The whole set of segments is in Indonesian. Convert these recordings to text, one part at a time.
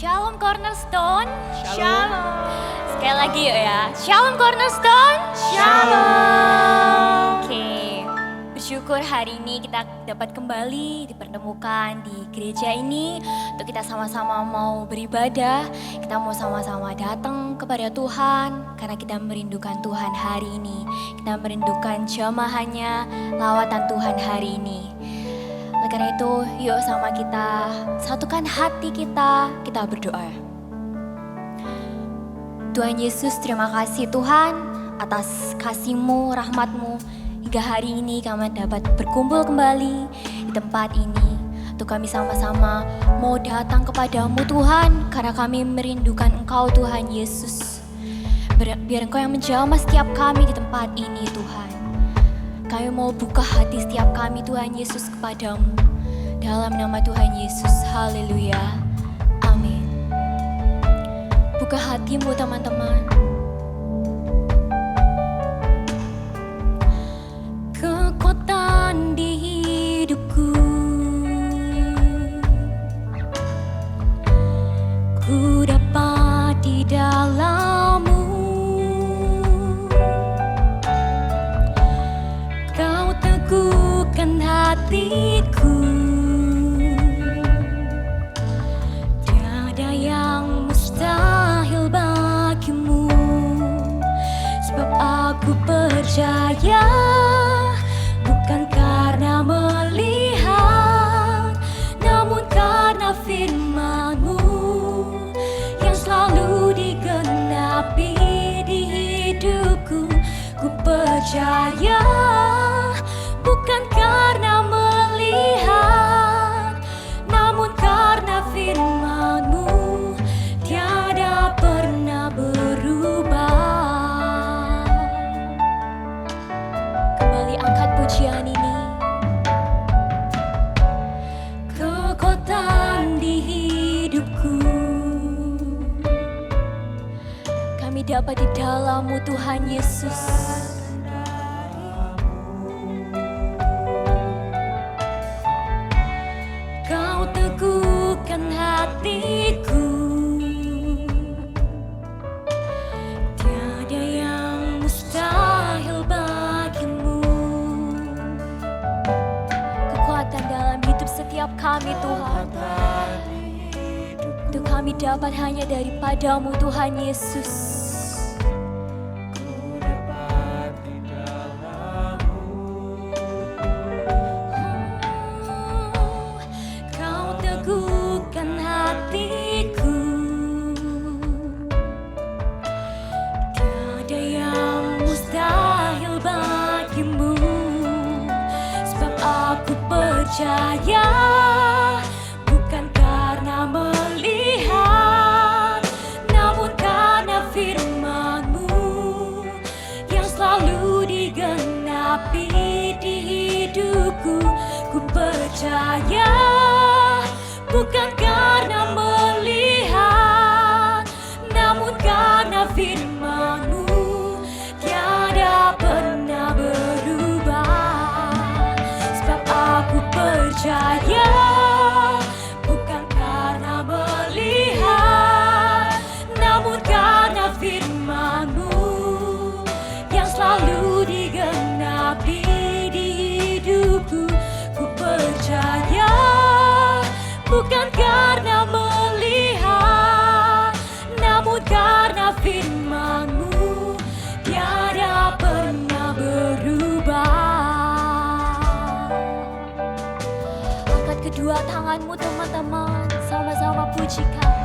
Shalom Cornerstone. Shalom. Sekali lagi yuk ya. Shalom Cornerstone. Shalom. Oke. Bersyukur hari ini kita dapat kembali dipertemukan di gereja ini untuk kita sama-sama mau beribadah. Kita mau sama-sama datang kepada Tuhan karena kita merindukan Tuhan hari ini. Kita merindukan jamahannya, lawatan Tuhan hari ini. Oleh karena itu, yuk sama kita satukan hati kita berdoa. Tuhan Yesus, terima kasih Tuhan atas kasih-Mu, rahmat-Mu. Hingga hari ini kami dapat berkumpul kembali di tempat ini. Untuk kami sama-sama mau datang kepadamu Tuhan, karena kami merindukan Engkau Tuhan Yesus. Biar Engkau yang menjamah setiap kami di tempat ini Tuhan. Kami mau buka hati setiap kami Tuhan Yesus kepadamu. Dalam nama Tuhan Yesus, haleluya, amin. Buka hatimu teman-teman. Kekuatan di hidupku, ku dapat di dalam-Mu. Kau teguhkan hatiku, tiada yang mustahil bagimu. Sebab aku percaya, bukan karena melihat, namun karena firman-Mu yang selalu digenapi di hidupku. Ku percaya, bukan karena melihat, namun karena firman-Mu tiada pernah berubah. Kembali angkat pujian ini. Kekuatan di hidupku, kami dapat di dalam-Mu Tuhan Yesus. Kau teguhkan hatiku, tiada yang mustahil bagimu. Kekuatan dalam hidup setiap kami Tuhan, itu kami dapat hanya daripada-Mu Tuhan Yesus. Kau teguhkan hatiku, tiada yang mustahil bagimu. Sebab aku percaya, bukan karena melihat, namun karena firman-Mu yang selalu digenapi di hidupku. Ku percaya, bukan karena melihat, namun karena firman-Mu tiada pernah berubah. Sebab aku percaya, bukan karena melihat, namun karena firman-Mu yang selalu digenapi di hidupku. Ku percaya, bukan karena melihat, namun karena firman-Mu tiada pernah berubah. Angkat kedua tanganmu teman-teman, sama-sama pujikan.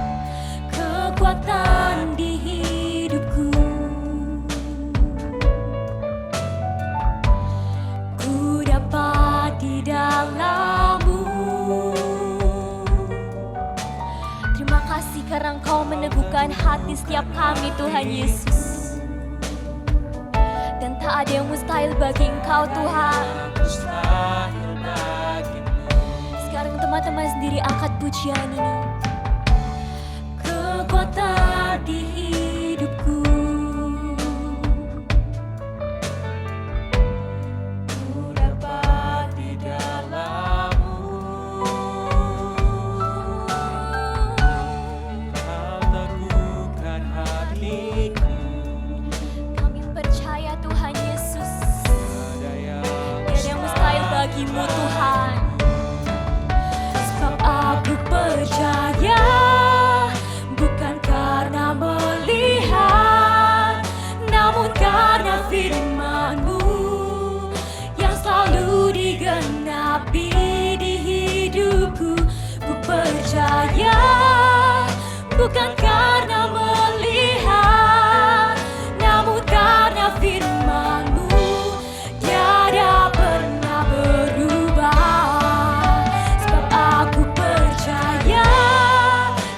Kekuatan di hidupku, ku dapat di dalam-Mu. Terima kasih karena Engkau meneguhkan hati setiap kami Tuhan Yesus. Dan tak ada yang mustahil bagi Engkau Tuhan. Sekarang teman-teman sendiri angkat pujian ini. Kekuatan di hidupku, ku dapat di dalam-Mu. kasih-Mu Tuhan. Sebab aku percaya bukan karena melihat, namun karena firman-Mu yang selalu digenapi di hidupku. Ku percaya bukan karena melihat, namun karena firman-Mu tiada pernah berubah. Sebab aku percaya,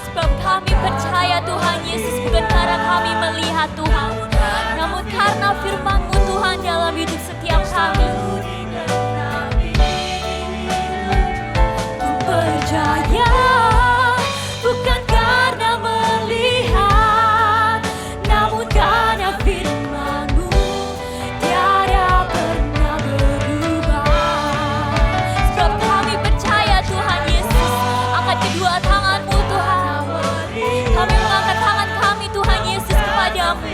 sebab kami percaya Tuhan Yesus, bukan karena kami melihat Tuhan, namun karena firman-Mu Tuhan dalam hidup setiap kami. Ku percaya bukan karena melihat, namun karena firman-Mu tiada pernah berubah. Sebab kami percaya Tuhan Yesus, angkat kedua tangan-Mu Tuhan. Kami mengangkat tangan kami Tuhan Yesus kepadamu.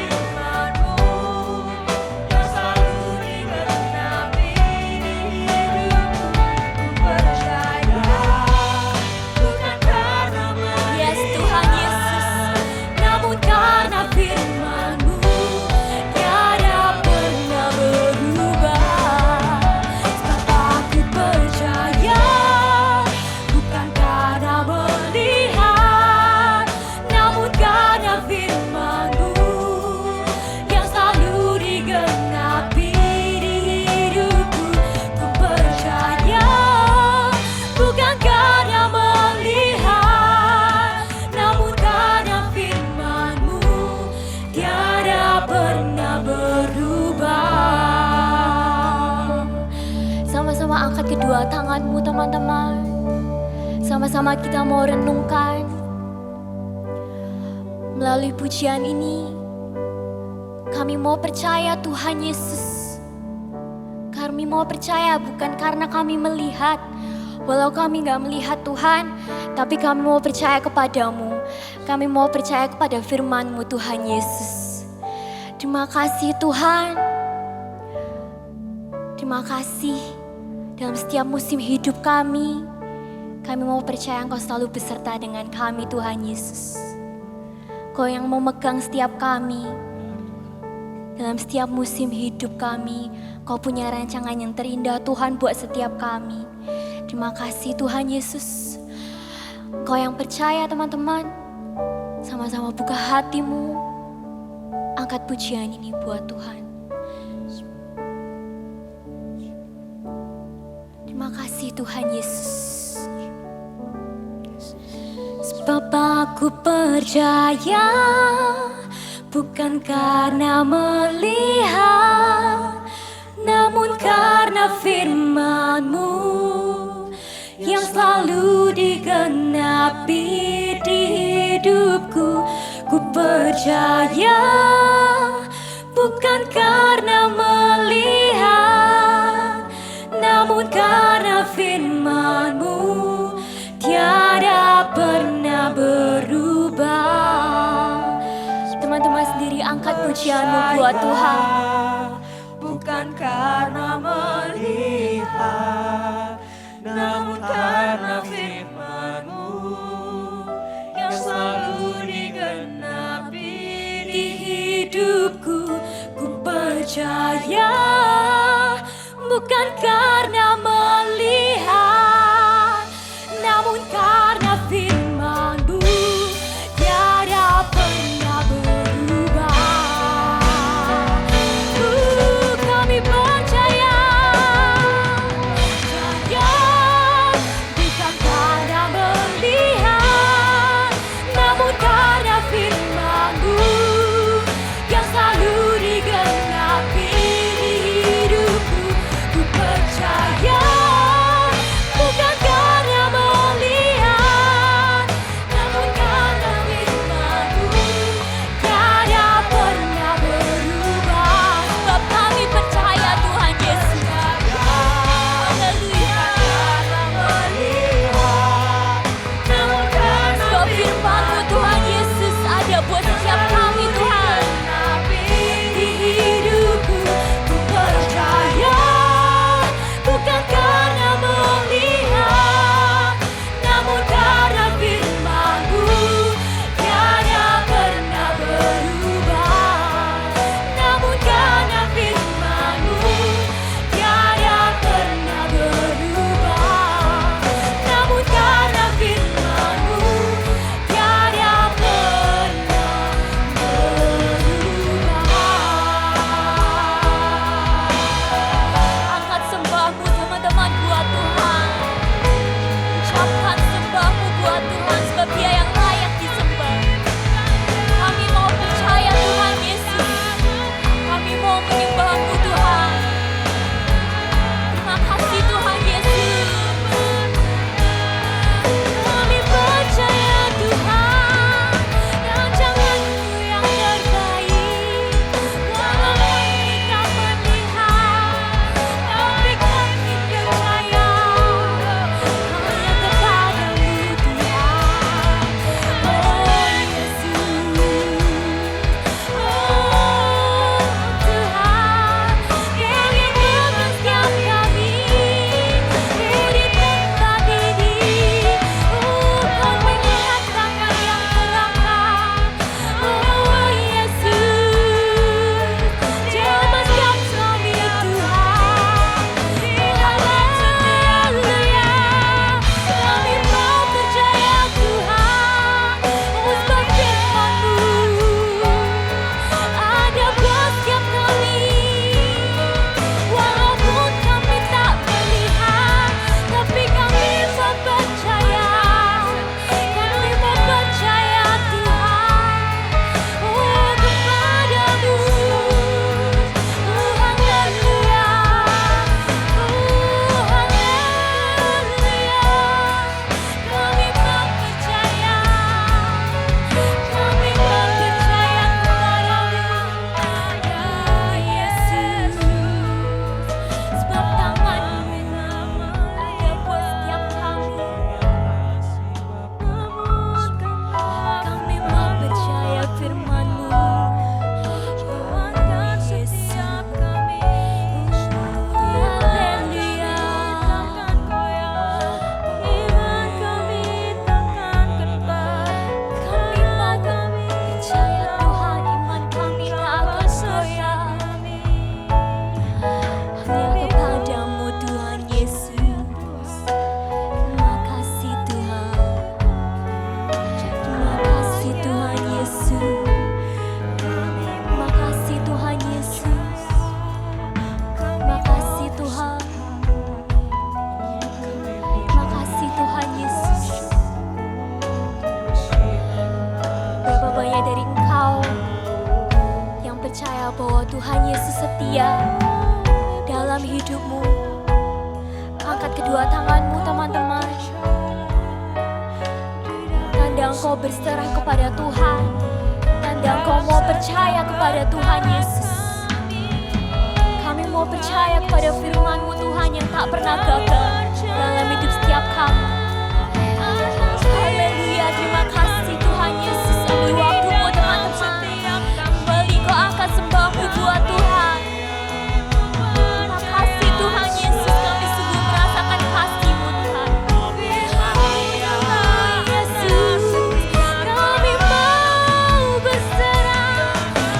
Yes Tuhan Yesus, namun karena firman-Mu tiada pernah berubah. Sebab aku percaya bukan karena melihat, namun karena firman-Mu yang selalu digenapi di hidupku. Ku percaya bukan karena melihat, namun karena firman-Mu tiada pernah berubah. Sama-sama angkat kedua tangan-Mu teman-teman. Sama-sama kita mau renungkan melalui pujian ini. Kami mau percaya Tuhan Yesus. Kami mau percaya bukan karena kami melihat. Walau kami gak melihat Tuhan, tapi kami mau percaya kepadamu. Kami mau percaya kepada firman-Mu Tuhan Yesus. Terima kasih Tuhan. Terima kasih dalam setiap musim hidup kami. Kami mau percaya Engkau selalu beserta dengan kami Tuhan Yesus. Kau yang memegang setiap kami. Dalam setiap musim hidup kami, Kau punya rancangan yang terindah Tuhan buat setiap kami. Terima kasih Tuhan Yesus. Kau yang percaya teman-teman, sama-sama buka hatimu. Angkat pujian ini buat Tuhan. Terima kasih Tuhan Yesus. Sebab aku percaya bukan karena melihat, namun karena firman-Mu yang selalu digenapi di hidupku. Ku percaya bukan karena melihat, namun karena firman-Mu tiada pernah berubah. Teman-teman sendiri angkat pujianmu buat Tuhan. Bukan karena melihat, namun karena firman-Mu yang selalu digenapi Di hidupku ku percaya bukan karena melihat, namun karena firman-Mu tiada pernah berubah. Kami percaya, bukan karena melihat, namun karena firman-Mu yang selalu digenapi di hidupku. Ku percaya buat Tuhan. Ucapkan sembahmu buat Tuhan, sebab Dia yang layak disembah. Kami mau percaya Tuhan Yesus. Kami mau menyembahmu Tuhan. Terima kasih Tuhan Yesus. Kami percaya Tuhan, yang janganmu yang terbaik. Walaupun kita melihat, tapi kami percaya hanya kepadamu Tuhan. Oh Yesus, oh Tuhan, ingin bukan setiap kami di tempat ini. Kau melihat tangan yang terangkat. Oh Yesus, jamah setiap kami Tuhan. Haleluya, kami mau percaya Tuhan. Sebab firman-Mu ada buat setiap kami. Walaupun kami tak melihat, tapi kami mau percaya. Kami mau percaya Tuhan. Oh kepadamu. Oh haleluya. Oh haleluya. Kami mau percaya. Kami mau percaya kepadamu. Ya Yesus. Sebab tangan-Mu ada buat setiap kami. Kami mau percaya firman-Mu. Tuhan setiap kami. Haleluya. Iman kami takkan kenal. Kami mau percaya Tuhan, iman kami tak akan goyah. Hanya kepadamu Tuhan Yesus. Terima kasih Tuhan. Terima kasih Tuhan Yesus. Terima kasih Tuhan Yesus. Terima kasih Tuhan. Terima kasih Tuhan Yesus. Berapa banyak dari Engkau yang percaya bahwa Tuhan Yesus setia dalam hidupmu? Angkat kedua tanganmu teman-teman. Tanda engkau berserah kepada Tuhan. Tanda engkau mau percaya kepada Tuhan Yesus. Kami mau percaya kepada firman-Mu Tuhan yang tak pernah gagal dalam hidup setiap kami. Haleluya, terima kasih Tuhan Yesus. Ambil waktumu teman-teman. Kembali kau angkat sembahmu buat Tuhan. Terima kasih Tuhan Yesus, kami sungguh merasakan kasih-Mu Tuhan. Yesus, kami mau berserah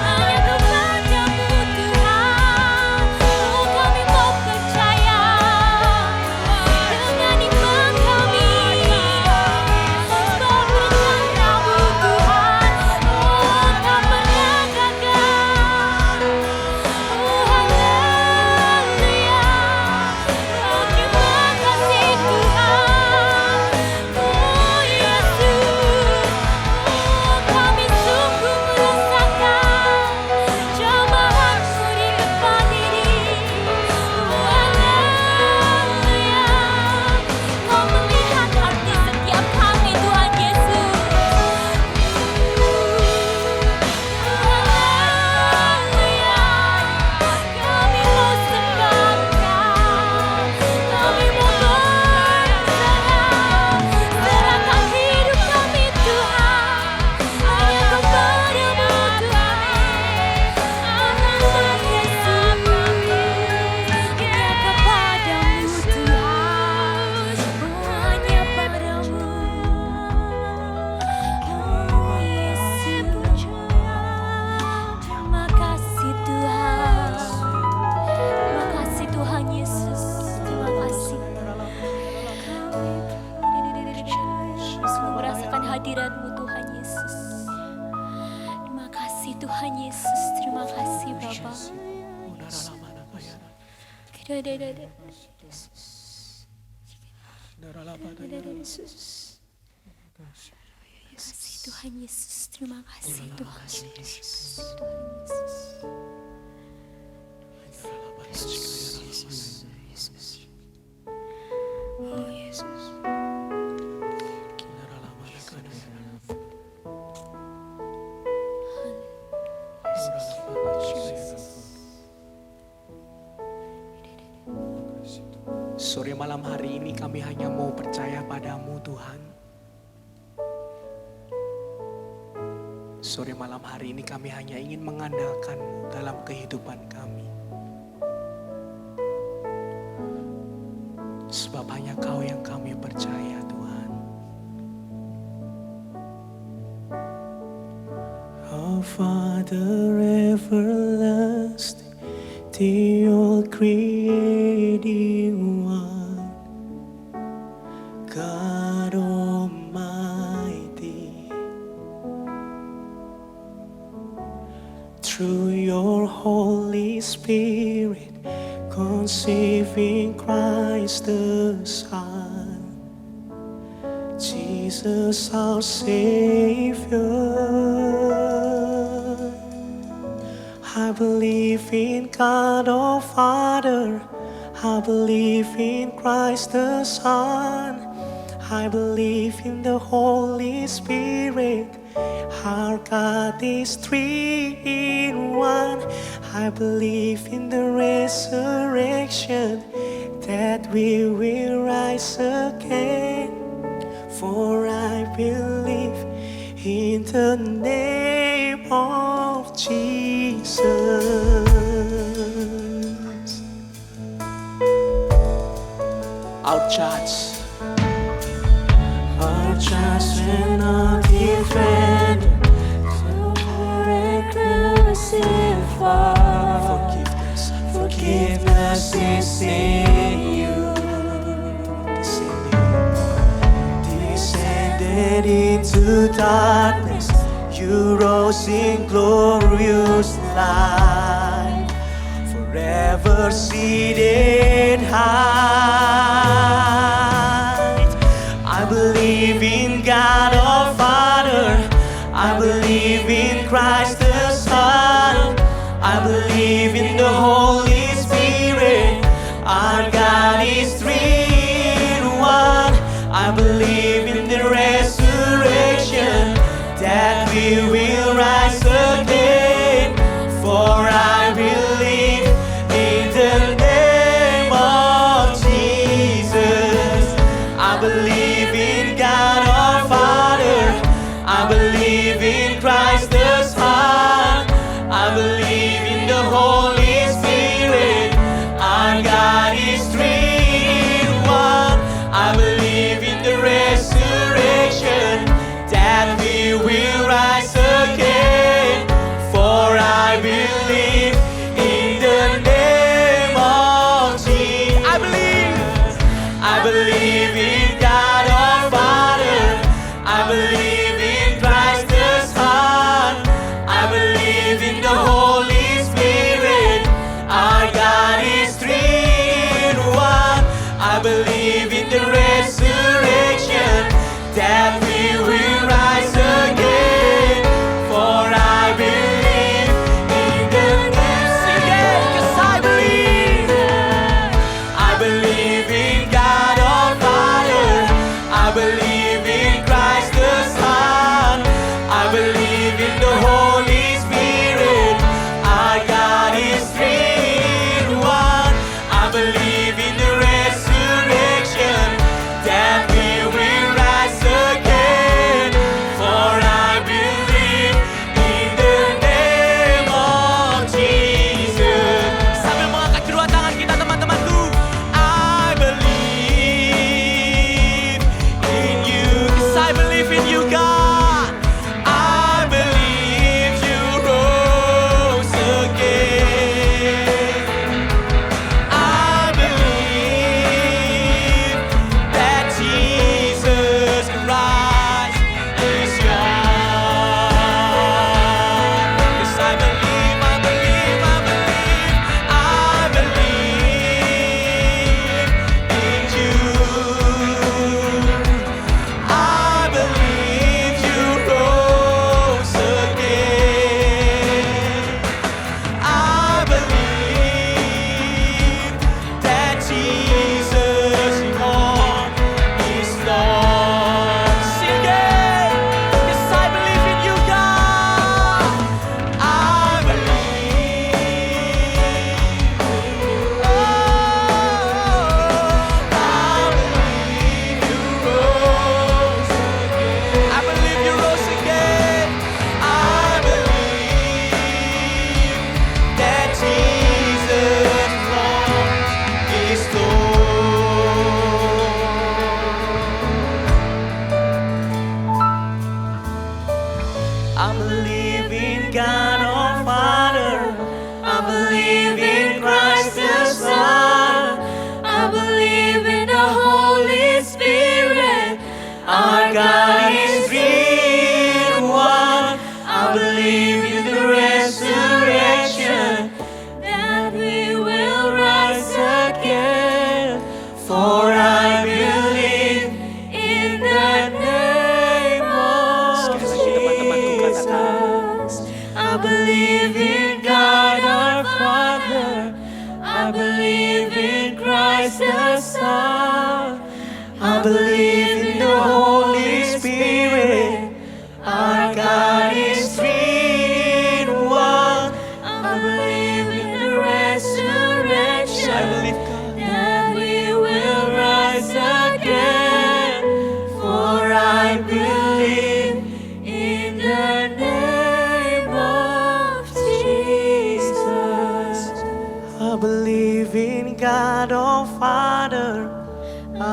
hanya kepadamu Tuhan. Oh kami mau percaya dengan iman kami. Sebab rencana-Mu Tuhan, oh tak pernah gagal. Oh haleluya, oh terima kasih Tuhan. Oh Yesus, oh kami sungguh merasakan jamahan-Mu di tempat ini. Oh haleluya, Kau melihat hati setiap kami Tuhan Yesus. Haleluya, kami mau sembah Engkau. Kami mau berserah, serahkan hidup kami Tuhan. Hanya kepadamu Tuhan. Tuhan Yesus, hanya kepadamu Tuhan. Oh hanya padamu. Oh Yesus, terima kasih Tuhan. Terima kasih Tuhan Yesus. Terima kasih. Semua merasakan hadirat-Mu Tuhan Yesus. Terima kasih Tuhan Yesus. Terima kasih Bapa. Yesus. Kasih Tuhan Yesus, terima kasih Tuhan. Oh Yesus. Sore malam hari ini kami hanya mau percaya padamu Tuhan. Sore malam hari ini kami hanya ingin mengandalkan-Mu dalam kehidupan kami. Sebab hanya Kau yang kami percaya Tuhan. Our Father everlasting, the all creating one, God Almighty, through your Holy Spirit, conceiving Christ the Son, Jesus our Savior. I believe in God our Father, I believe in Christ the Son, I believe in the Holy Spirit, our God is three in one. I believe in the resurrection, that we will rise again, for I believe in the name of Jesus. Our judge and our defender, forgiveness is in you. Descended into darkness, you rose in glorious light, forever seated high. I believe in God our Father, I believe in Christ the Son, I believe in the Holy Spirit, our God is three in one. I believe in the resurrection, that we will rise again, for I believe in the name of Jesus. I believe in God our Father, I believe in Christ the Son, I believe in the Holy Spirit, our God is three in one. I believe in the resurrection, that we will rise again, for I believe in the name of Jesus. I believe in God our Father, I believe in Christ the Son, I believe in the Holy Spirit, our God is three in one. I believe in the resurrection, that we will rise again, for I believe in the name. Sing it, 'cause I believe in God our Father, I believe in Christ the Son, I believe in the Holy Spirit, our God is three in one. I believe in the resurrection,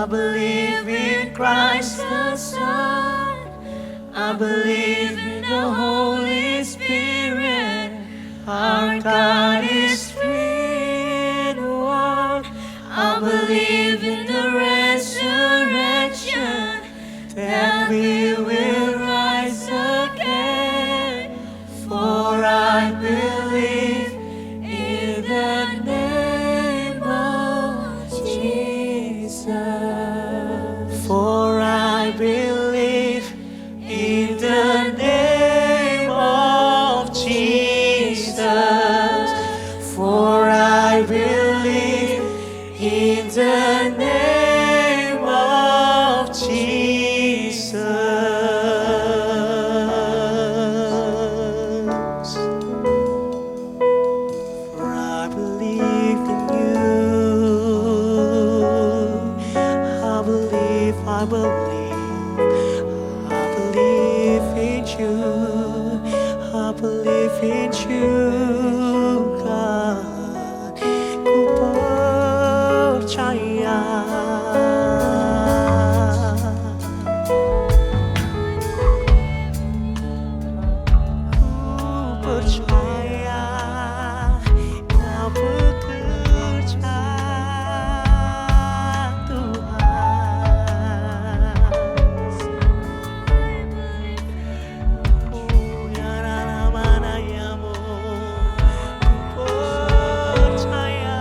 I believe in Christ the Son. I believe in the Holy Spirit. Our God is three in one. I believe in the resurrection, that we will rise again. For I believe in the name of Jesus. For I believe in the name of Jesus. For I believe in the name of Jesus. For I believe in you. I believe in you. I believe in you, God. Ku percaya. Ku percaya Kau bekerja, Tuhan. Oh, ya mana ya mo, ku percaya.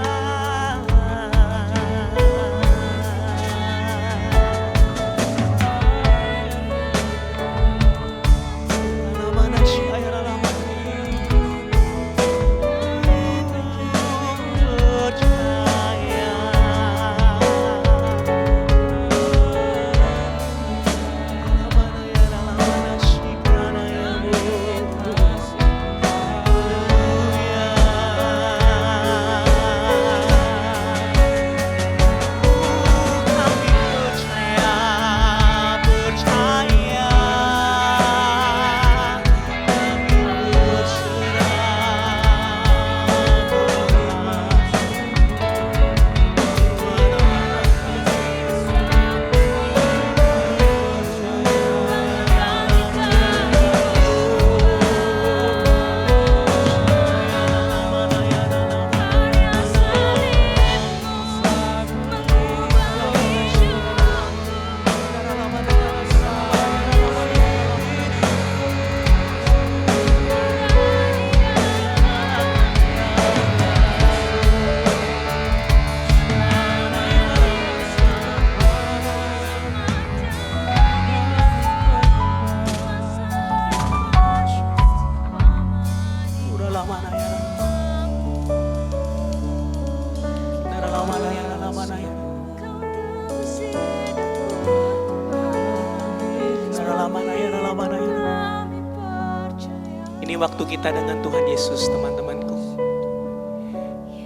Mana siya ya mana. Ini waktu kita dengan Tuhan Yesus, teman-temanku.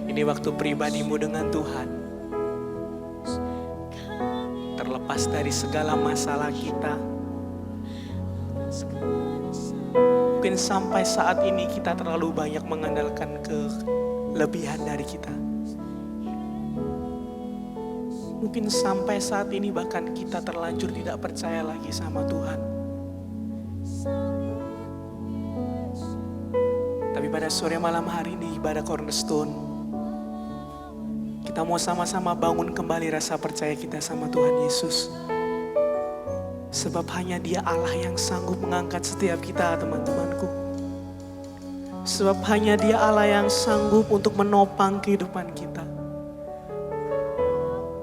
Ini waktu pribadimu dengan Tuhan. Terlepas dari segala masalah kita. Mungkin sampai saat ini kita terlalu banyak mengandalkan kelebihan dari kita. Mungkin sampai saat ini bahkan kita terlanjur tidak percaya lagi sama Tuhan. Tapi pada sore malam hari ini ibadah Cornerstone, kita mau sama-sama bangun kembali rasa percaya kita sama Tuhan Yesus. Sebab hanya Dia Allah yang sanggup mengangkat setiap kita, teman-temanku. Sebab hanya Dia Allah yang sanggup untuk menopang kehidupan kita.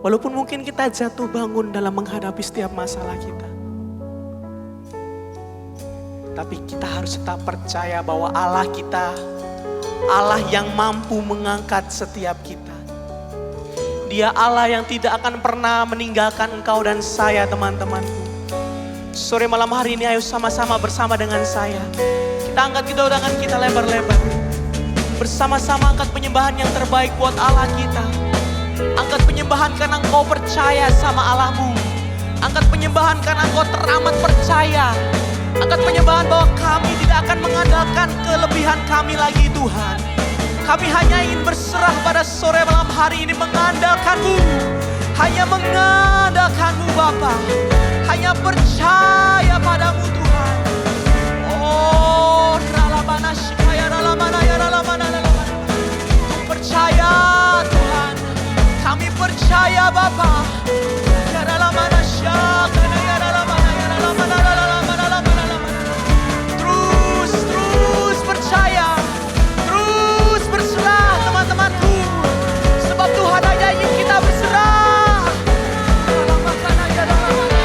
Walaupun mungkin kita jatuh bangun dalam menghadapi setiap masalah kita. Tapi kita harus tetap percaya bahwa Allah kita, Allah yang mampu mengangkat setiap kita. Dia Allah yang tidak akan pernah meninggalkan engkau dan saya, teman-temanku. Sore malam hari ini ayo sama-sama bersama dengan saya. Kita angkat kedua tangan kita lebar-lebar. Bersama-sama angkat penyembahan yang terbaik buat Allah kita. Angkat penyembahan karena engkau percaya sama Allahmu. Angkat penyembahan karena engkau teramat percaya. Angkat penyembahan bahwa kami tidak akan mengandalkan kelebihan kami lagi, Tuhan. Kami hanya ingin berserah pada sore malam hari ini mengandalkan-Mu. hanya mengandalkan-Mu Bapa, hanya percaya padamu Tuhan. Oh, ralamana shikaya ralamana ya ralamana ralamana. Percaya Tuhan, kami percaya Bapa. Ya ralamana shakana ya ralamana ya ralamana ralamana ralamana. Terus percaya, terus berserah teman-temanku, sebab Tuhan hanya ingin kita berserah. Ralamana ya ralamana.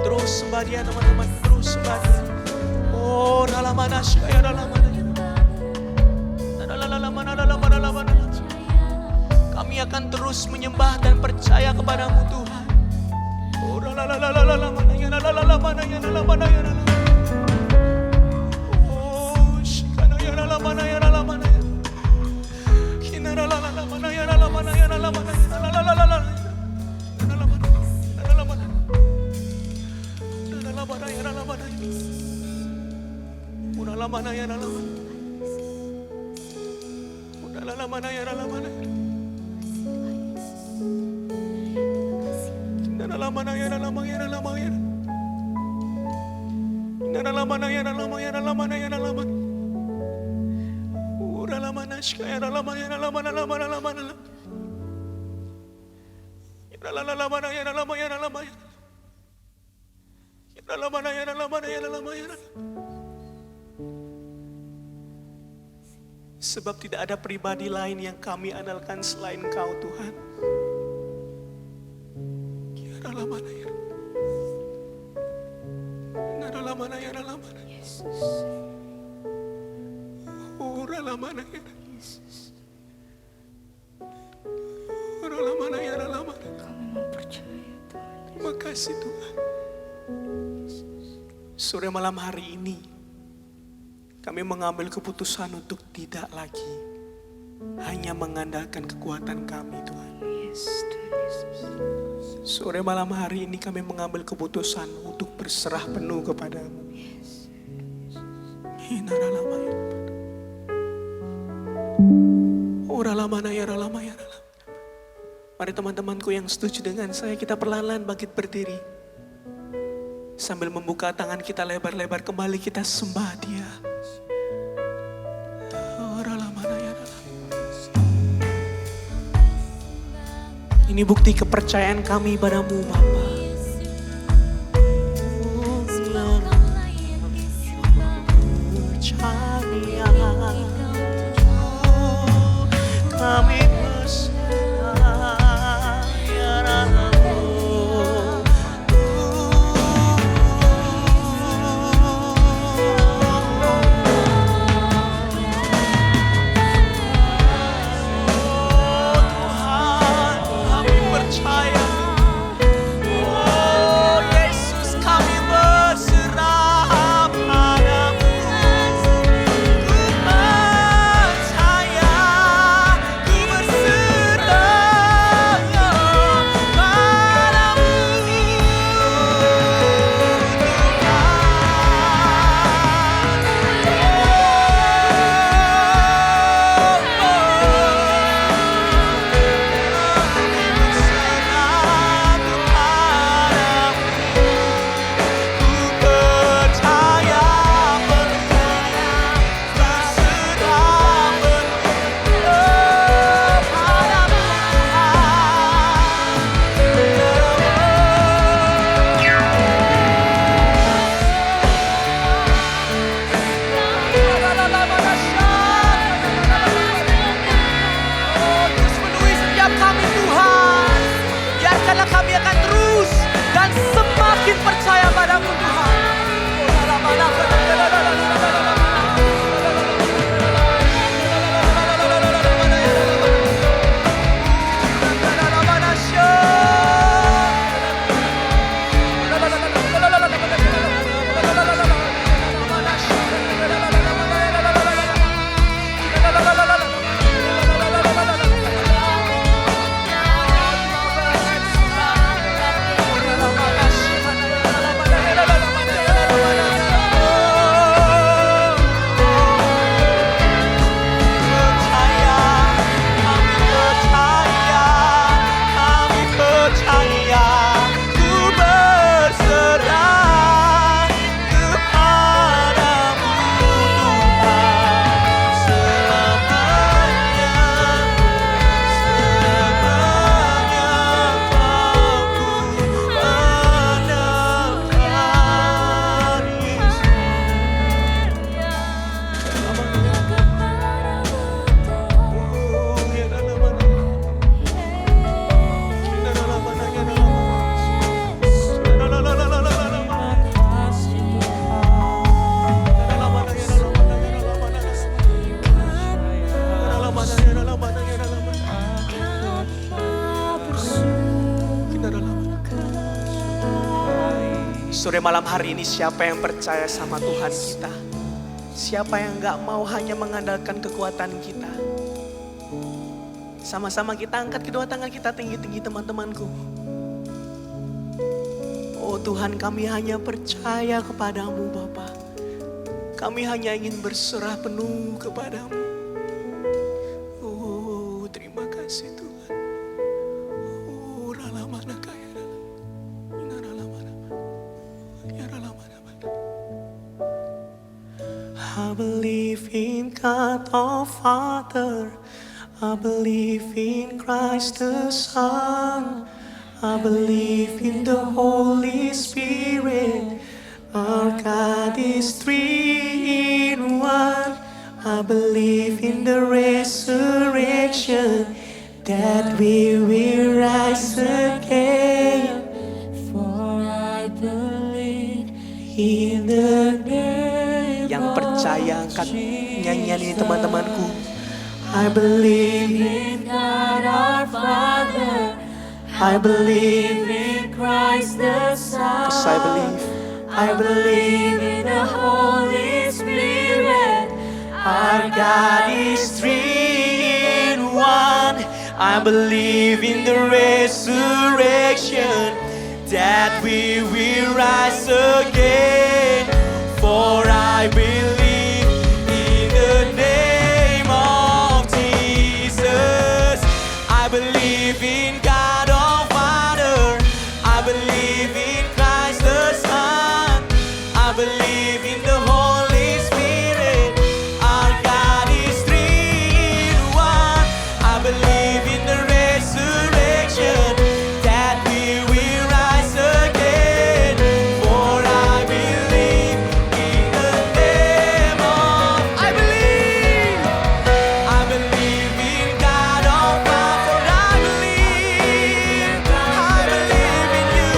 Terus sembah Dia teman-teman, terus sembah Dia. Oh, ralamana shikaya ralamana. Kami akan terus menyembah dan percaya kepadamu Tuhan. Oh, ralamana ya ralamana ya ralamana ya ralamana. Oh, shikana ya ralamana ya ralamana. Kina ralamana ya ralamana ya ralamana. Sebab tidak ada pribadi lain yang kami andalkan selain Kau Tuhan. Makasih Tuhan. Sore malam hari ini kami mengambil keputusan untuk tidak lagi hanya mengandalkan kekuatan kami Tuhan. Sore malam hari ini kami mengambil keputusan untuk berserah penuh kepadamu. Mari teman-temanku yang setuju dengan saya, kita perlahan-lahan bangkit berdiri. Sambil membuka tangan kita lebar-lebar, kembali kita sembah Dia. Ini bukti kepercayaan kami padamu Bapa. Kami percaya. Sore malam hari ini siapa yang percaya sama Tuhan kita? Siapa yang gak mau hanya mengandalkan kekuatan kita? Sama-sama kita angkat kedua tangan kita tinggi-tinggi teman-temanku. Oh Tuhan, kami hanya percaya kepadamu Bapa. Kami hanya ingin berserah penuh kepadamu. Oh terima kasih Tuhan. Oh ralamana kaya. I believe in God our Father. I believe in Christ the Son. I believe in the Holy Spirit. Our God is three in one. I believe in the resurrection, that we will rise again. For I believe in the name. Yang percaya angkat nyanyian ini teman-temanku. I believe in God our Father. I believe in Christ the Son. 'Cause I believe in the Holy Spirit. Our God is three in one. I believe in the resurrection, that we will rise again. For I believe in the name of Jesus. I believe in God our Father. I believe in Christ the Son. I believe in the Holy Spirit. Our God is three in one. I believe in the resurrection, that we will rise again. For I believe in the name of, I believe in God our Father. I believe in you,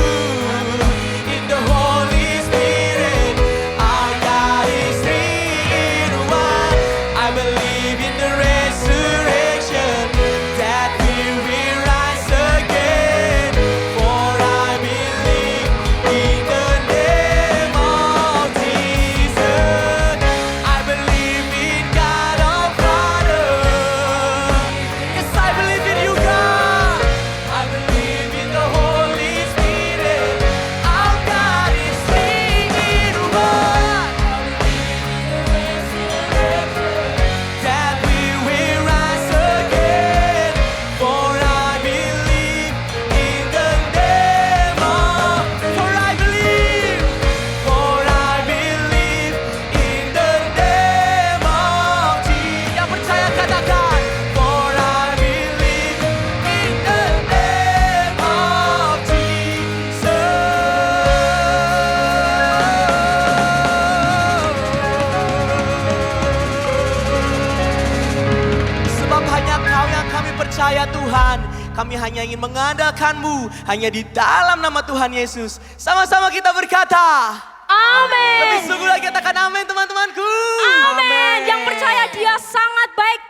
in the Holy Spirit. Our God is three in one. I believe in the resurrection, that we will rise again. For I believe in the name of Jesus. I believe in God our Father. Yes, I believe in you, God. I believe in the Holy Spirit. Our God is three in one. That we will rise again. For I believe in the name of, for I believe in the name of Jesus. Yang percaya katakan, for I believe in the name of Jesus. Sebab hanya Kau yang kami percaya Tuhan. Kami hanya ingin mengandalkan-Mu hanya di dalam nama Tuhan Yesus. Sama-sama kita berkata, Amin. lebih sungguh lagi katakan amin teman-temanku. Amin. Yang percaya Dia sangat baik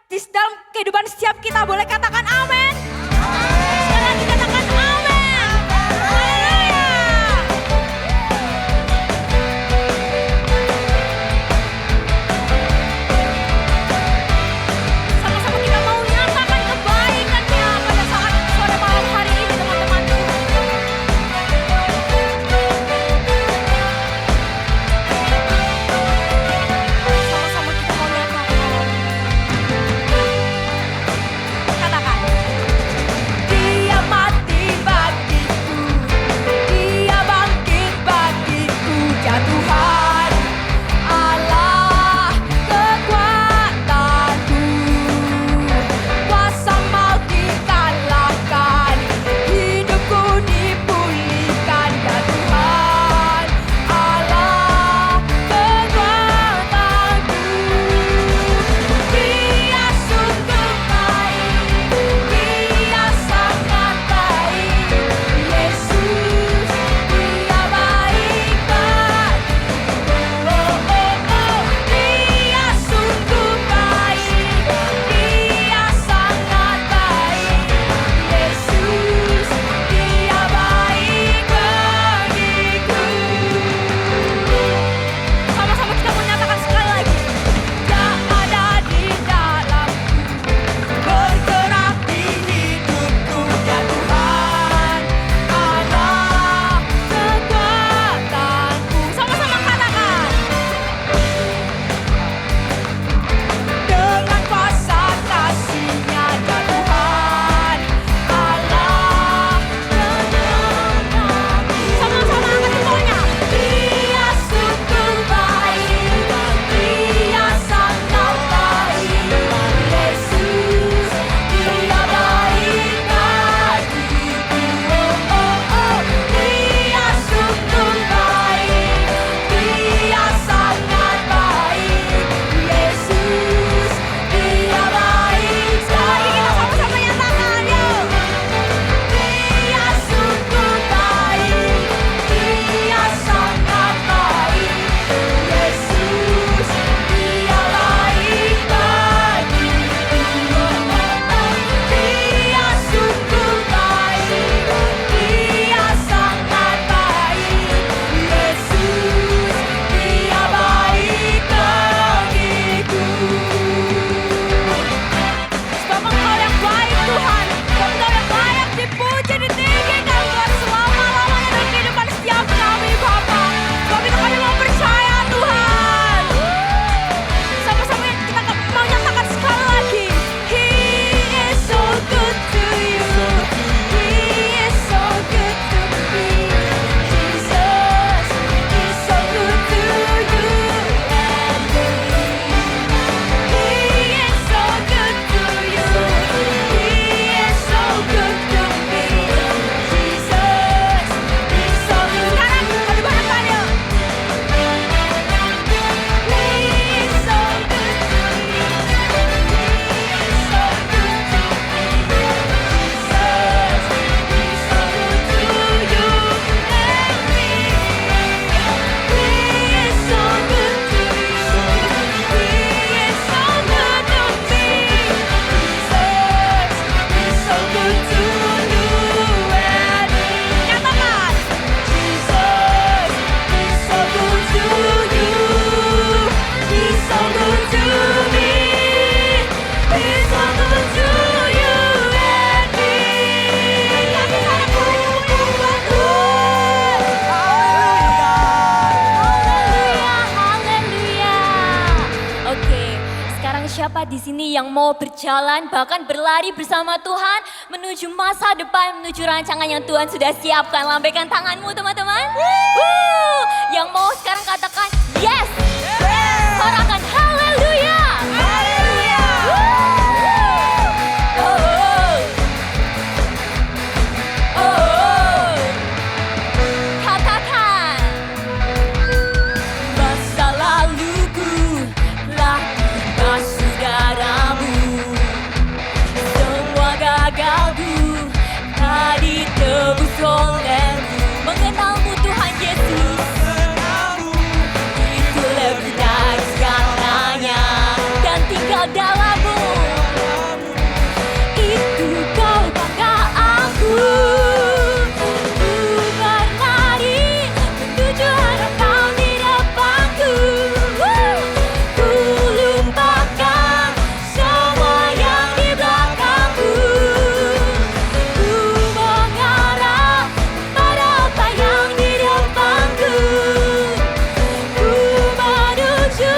di dalam kehidupan setiap kita, boleh katakan amin. Sekali lagi katakan amin. Haleluya. Sama-sama kita mau nyatakan kebaikan-Nya pada saat sore malam hari ini teman-temanku. Sama-sama kita mau nyatakan. Katakan. siapa di sini yang mau berjalan bahkan berlari bersama Tuhan menuju masa depan, menuju rancangan yang Tuhan sudah siapkan? Lambaikan tanganmu teman-teman. Yang mau sekarang katakan yes. Sorakan haleluya. Katakan masa laluku telah dibalas saudaramu, semua gagalku tadi tebus olehmu. Mengenalmu Tuhan Yesus itu lebih dari segalanya, dan tinggal dalammu itu kau banggaanku. Ku berlari menuju harapan di depanku. Ku lupakan semua yang di belakangku. Ku mengarah pada apa yang di depanku. Ku menuju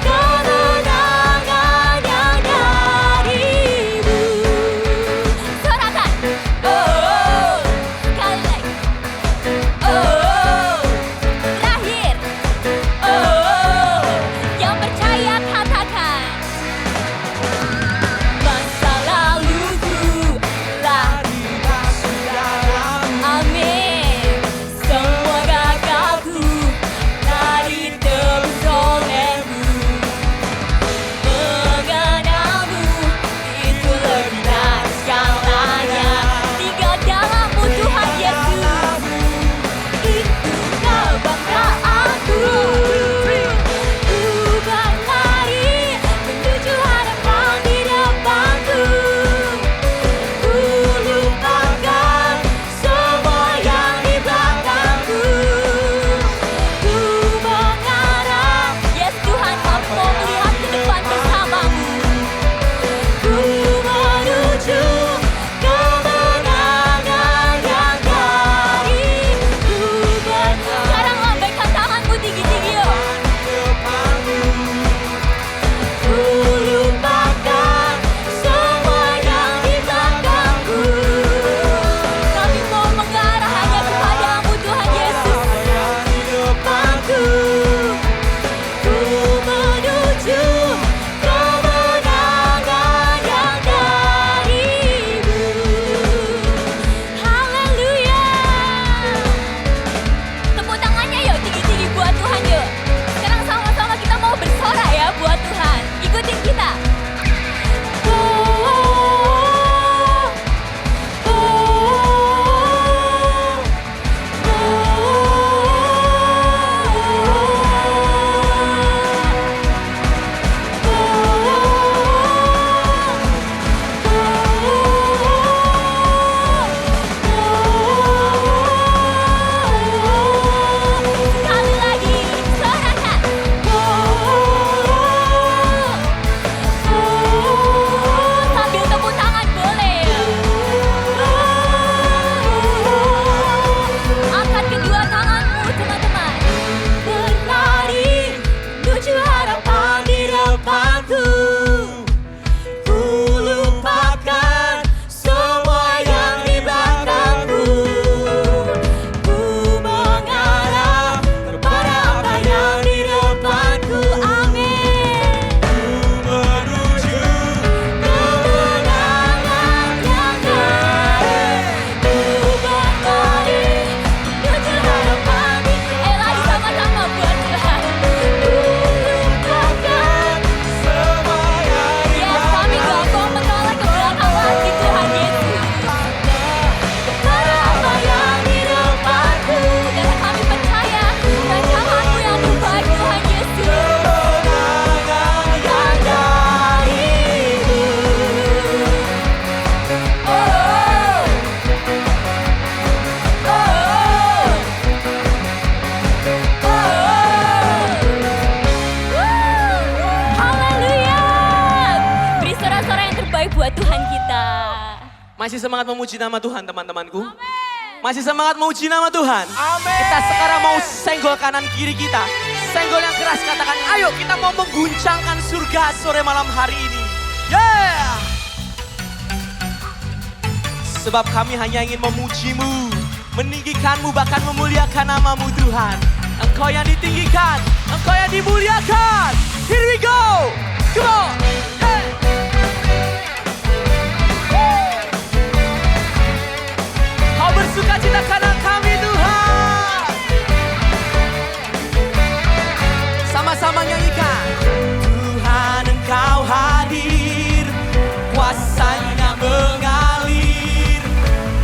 kemenangan yang darimu. Sorakan, oh, sekali lagi, oh, terakhir, oh, yang percaya katakan. Masa laluku telah dibalas saudaramu. Amin. Semua gagalku tadi tebus olehmu. Mengenalmu itu lebih dari segalanya. Tinggal dalammu Tuhan Yesus, itu kebanggaanku. Ku berlari menuju harapan di depanku. Ku lupakan semua yang di belakangku. Ku mengarah, yes Tuhan, kami mau melihat ke depan bersamamu. Ku menuju kemenangan yang darimu. Sekarang lambaikan tanganmu tinggi-tinggi yuk. Ku lupakan semua yang di belakangku. Kami mau mengarah hanya kepadamu Tuhan Yesus. Depanku, ku menuju kemenangan yang darimu. Haleluya. Tepuk tangannya yuk tinggi-tinggi buat Tuhan yuk. Sekarang sama-sama kita mau bersorak ya buat Tuhan. Ikutin kita. Sekali lagi, sorakan. Sambil tepuk tangan boleh. Angkat kedua tanganmu teman-teman. Berlari menuju harapan di depanku. Ku lupakan semua yang di belakangku. Ku mengarah kepada apa yang di depanku. Amin. menuju Kemenangan yang darimu. Berlari menuju harapan di lari sama-sama buat Tuhan. Ku lupakan semua yang di yes, kami gak mau menoleh ke belakang lagi Tuhan Yesus. Kepada apa yang di depanku, dan kami percaya rancanganmu yang terbaik Tuhan Yesus. kemenangan Yang darimu. Oh, haleluya. Beri sorak-sorak yang terbaik buat Tuhan kita. Masih semangat memuji nama Tuhan teman-temanku? Masih semangat memuji nama Tuhan? Amin. Kita sekarang mau senggol kanan kiri kita. senggol yang keras katakan, ayo kita mau mengguncangkan surga sore malam hari ini. Yeah! Sebab kami hanya ingin memujimu, meninggikanmu, bahkan memuliakan namamu Tuhan. Engkau yang ditinggikan, Engkau yang dimuliakan. Here we go, come on. Hey. Kau bersuka cita karena kami Tuhan. Sama-sama nyanyikan. Tuhan Engkau hadir, kuasanya mengalir,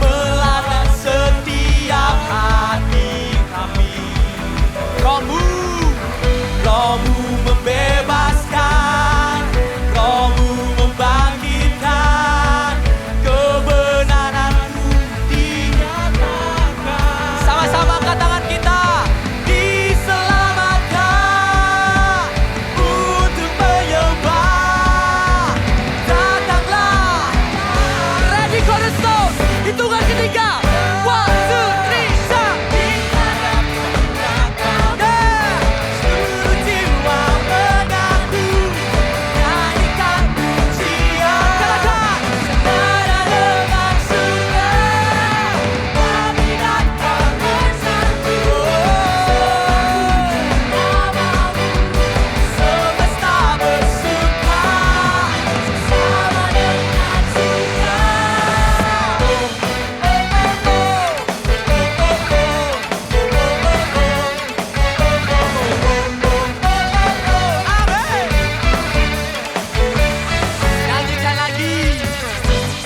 melanda setiap hati kami. Rohmu membebaskan, Rohmu membangkitkan, kebenaran-Mu dinyatakan. Sama-sama angkat tangan kita. Diselamatkan untuk menyembah. Datanglah. Ready, cornerstone. Hitungan ketiga. 1, 2, 3, start. Seluruh jiwa mengaku, nyanyikan pujian. Katakan. Senada dengan surga, kami datang bersatu. Semesta bersuka bersama dengan surga. Amin. Nyanyikan lagi.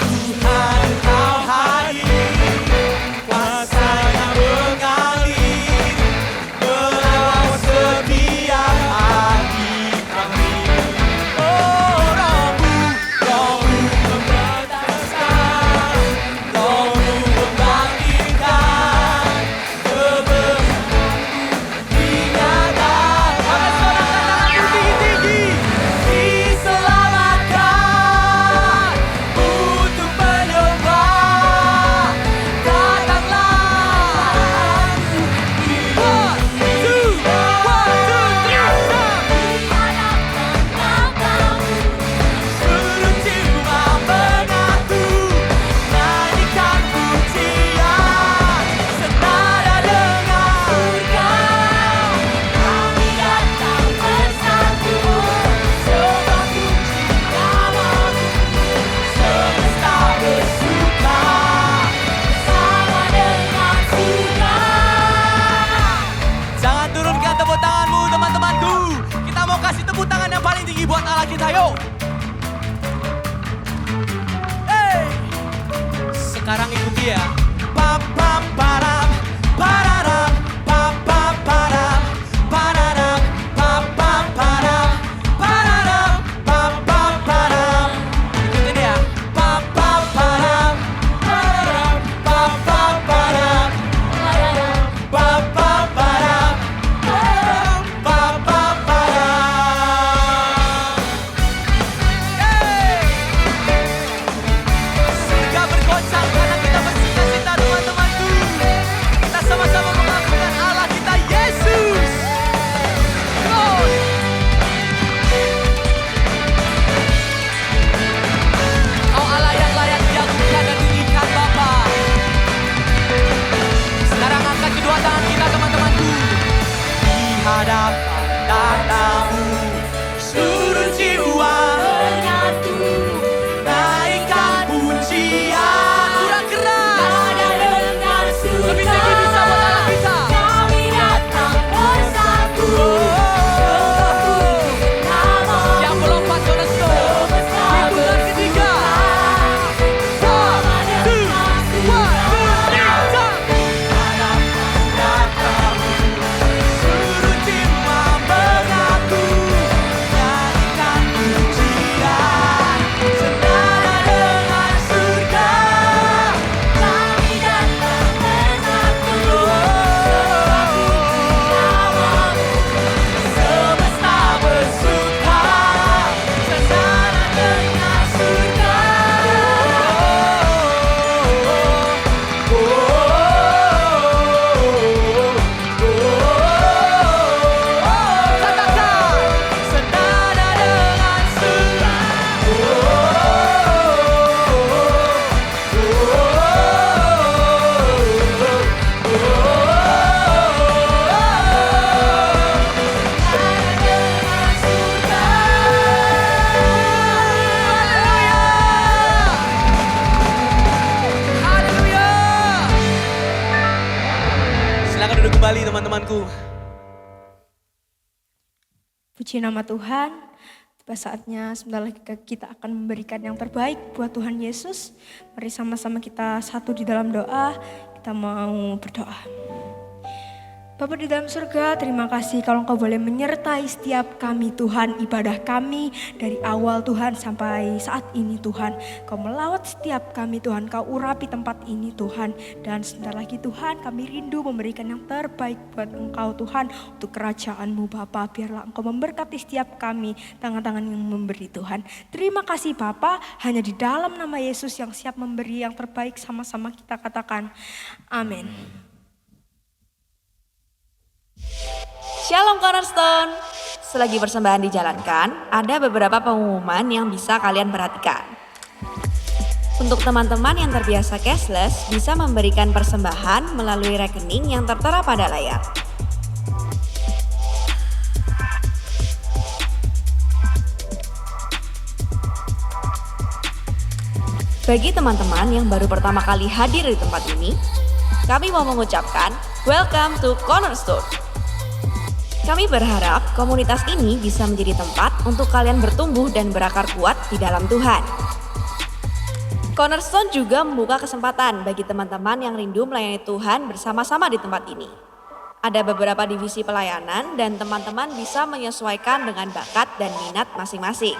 Tuhan Engkau hadir, kuasanya mengalir, melawat setiap hati kami. Oh, Rohmu membebaskan, Rohmu membangkitkan, kebenaran-Mu dinyatakan. Angkat suara katakan tinggi-tinggi. Diselamatkan untuk menyembah. Datanglah. 1, 2, 3, start. Seluruh jiwa mengaku, nyanyikan pujian. Senada dengan surga, kami datang bersatu. Sebab puji namamu, semesta bersuka bersama dengan surga. Jangan turunkan tepuk tanganmu teman-temanku. Kita mau kasih tepuk tangan yang paling tinggi buat Allah kita, yuk. Hey. Sekarang ikuti ya. Pam pam param, pararam, pam pam param, pararam, pam pam param, pararam, pam pam param. Ikutin ya. Pam pam param, pararam, pam pam param, pararam, pam pam param, pararam, pam pam param. Hey. Surga bergoncang karena kita bersuka cita kembali teman-temanku. Puji nama Tuhan. Tiba saatnya sebentar lagi kita akan memberikan yang terbaik buat Tuhan Yesus. Mari sama-sama kita satu di dalam doa. Kita mau berdoa. Bapa di dalam surga, terima kasih kalau Engkau boleh menyertai setiap kami Tuhan, ibadah kami dari awal Tuhan sampai saat ini Tuhan. Kau melawat setiap kami Tuhan, Kau urapi tempat ini Tuhan. Dan sebentar lagi Tuhan, kami rindu memberikan yang terbaik buat Engkau Tuhan, untuk kerajaan-Mu Bapa. Biarlah Engkau memberkati setiap kami, tangan-tangan yang memberi Tuhan. Terima kasih Bapa, hanya di dalam nama Yesus yang siap memberi yang terbaik, sama-sama kita katakan amin. Shalom Cornerstone. Selagi persembahan dijalankan, ada beberapa pengumuman yang bisa kalian perhatikan. Untuk teman-teman yang terbiasa cashless, bisa memberikan persembahan melalui rekening yang tertera pada layar. Bagi teman-teman yang baru pertama kali hadir di tempat ini, kami mau mengucapkan welcome to Cornerstone. Kami berharap komunitas ini bisa menjadi tempat untuk kalian bertumbuh dan berakar kuat di dalam Tuhan. Cornerstone juga membuka kesempatan bagi teman-teman yang rindu melayani Tuhan bersama-sama di tempat ini. Ada beberapa divisi pelayanan dan teman-teman bisa menyesuaikan dengan bakat dan minat masing-masing.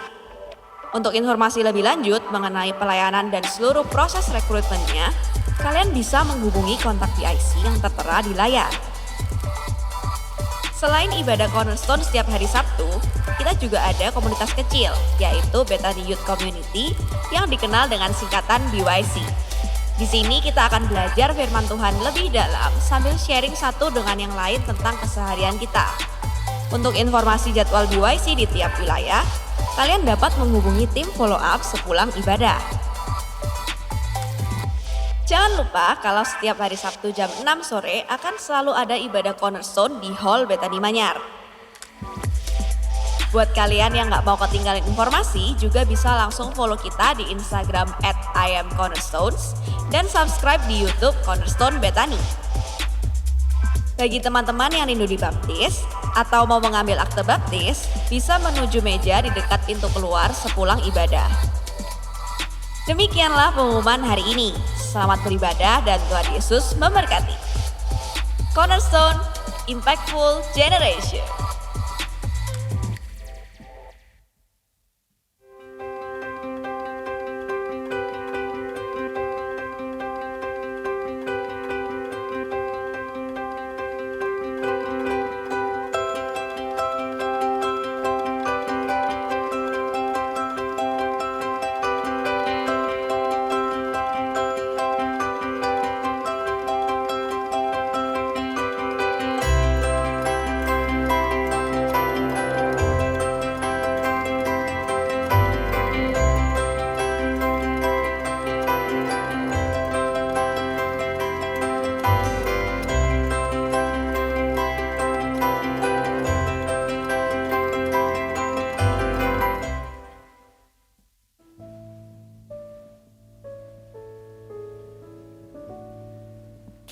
Untuk informasi lebih lanjut mengenai pelayanan dan seluruh proses rekrutmennya, kalian bisa menghubungi kontak PIC yang tertera di layar. Selain ibadah Cornerstone setiap hari Sabtu, kita juga ada komunitas kecil, yaitu Bethany Youth Community yang dikenal dengan singkatan BYC. Di sini kita akan belajar firman Tuhan lebih dalam sambil sharing satu dengan yang lain tentang keseharian kita. Untuk informasi jadwal BYC di tiap wilayah, kalian dapat menghubungi tim follow up sepulang ibadah. Jangan lupa kalau setiap hari Sabtu jam 6 sore akan selalu ada ibadah Cornerstone di Hall Bethany Manyar. Buat kalian yang nggak mau ketinggalan informasi, juga bisa langsung follow kita di Instagram @IamCornerstones dan subscribe di YouTube Cornerstone Bethany. Bagi teman-teman yang rindu dibaptis atau mau mengambil akte baptis, bisa menuju meja di dekat pintu keluar sepulang ibadah. Demikianlah pengumuman hari ini. Selamat beribadah dan Tuhan Yesus memberkati. Cornerstone, Impactful Generation.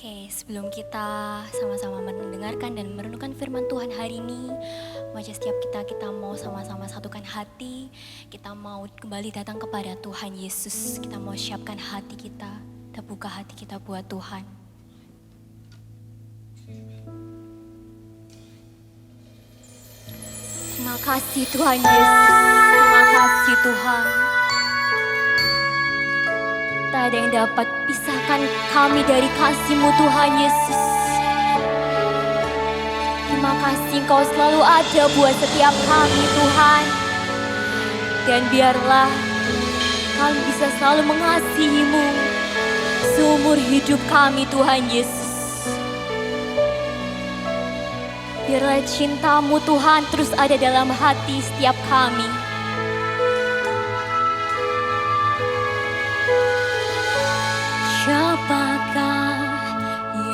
Oke, sebelum kita sama-sama mendengarkan dan merenungkan firman Tuhan hari ini, maka setiap kita mau sama-sama satukan hati, kita mau kembali datang kepada Tuhan Yesus, kita mau siapkan hati kita buka hati kita buat Tuhan. Terima kasih Tuhan Yesus, terima kasih Tuhan. Tak ada yang dapat pisahkan kami dari kasih-Mu Tuhan Yesus. Terima kasih Engkau selalu ada buat setiap kami Tuhan. Dan biarlah kami bisa selalu mengasihi-Mu seumur hidup kami Tuhan Yesus. Biarlah cinta-Mu Tuhan terus ada dalam hati setiap kami. Siapakah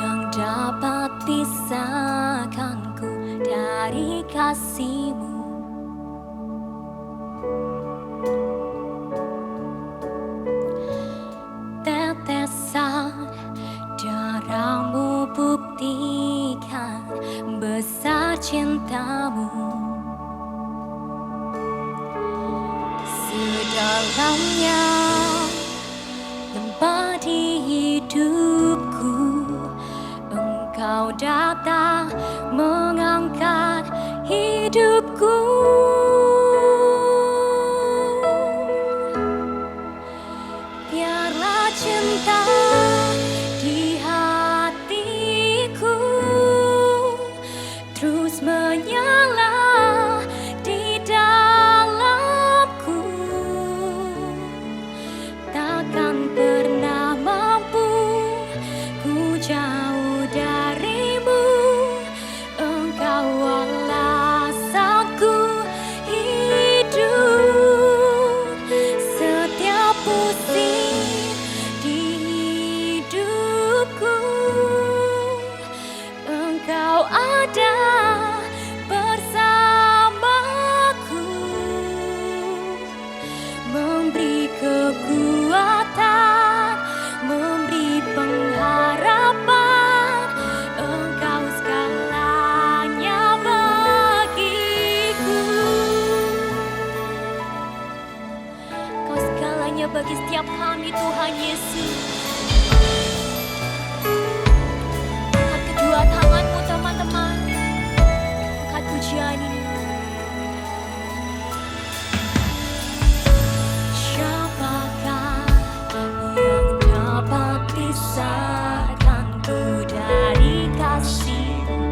yang dapat pisahkanku dari kasih-Mu? Tetesan darah-Mu buktikan cintamu sedalamnya tempat di hidupku. Engkau datang mengangkat hidupku. Biarlah cinta di hatiku terus menyala di dalamku. Takkan pernah mampu ku jauh darimu. Engkau alasanku hidup. Setiap pusing di hidupku, Engkau ada bersamaku, memberi kekuatan, memberi pengharapan. Engkau segalanya bagiku. Engkau segalanya bagi setiap kami, Tuhan Yesus. Angkat kedua tanganmu, teman-teman. Angkat pujian ini. Siapakah yang dapat pisahkanku dari kasih-Mu?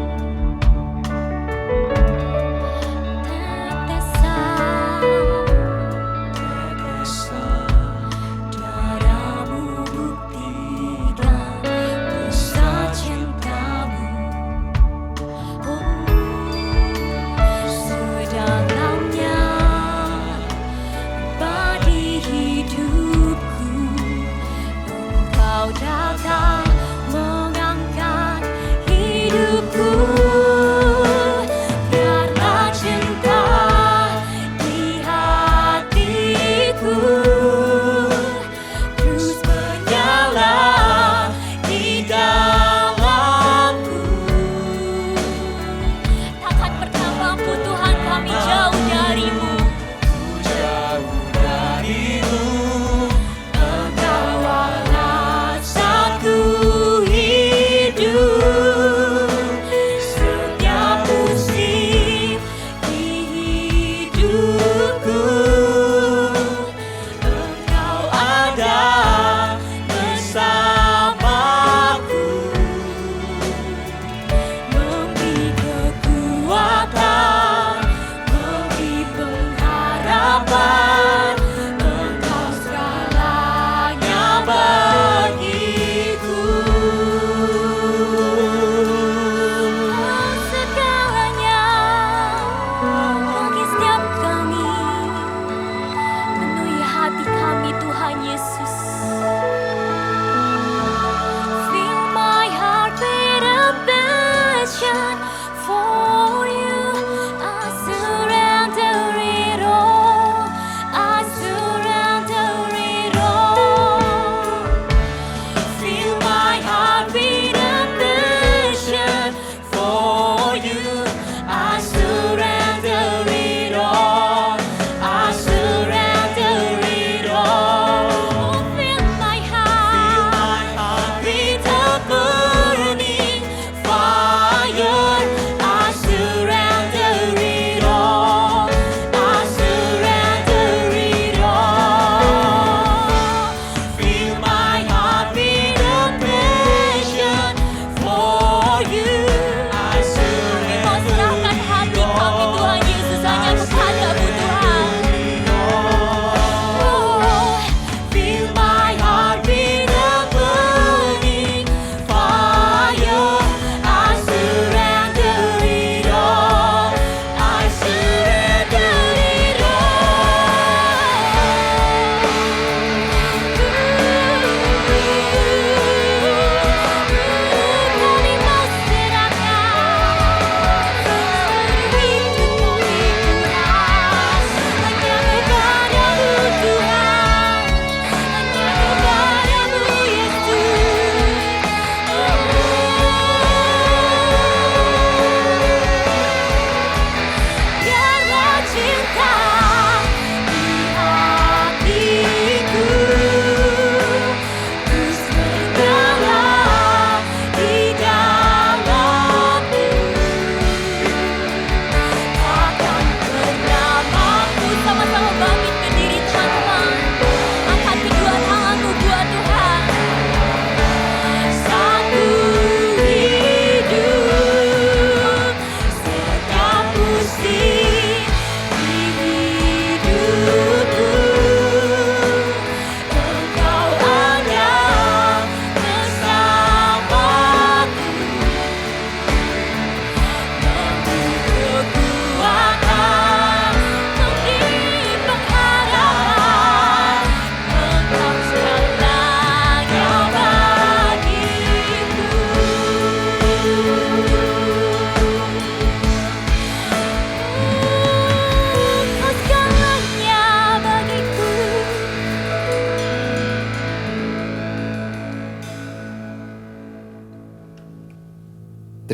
Tetesan darah-Mu buktikan besar cinta-Mu. Oh, sedalamnya bagi hidupku, Engkau datang mengangkat hidupku. Biarlah cinta di hatiku terus menyala di dalamku. Takkan pernah mampu Tuhan kami jauh darimu. Engkau alasanku hidup.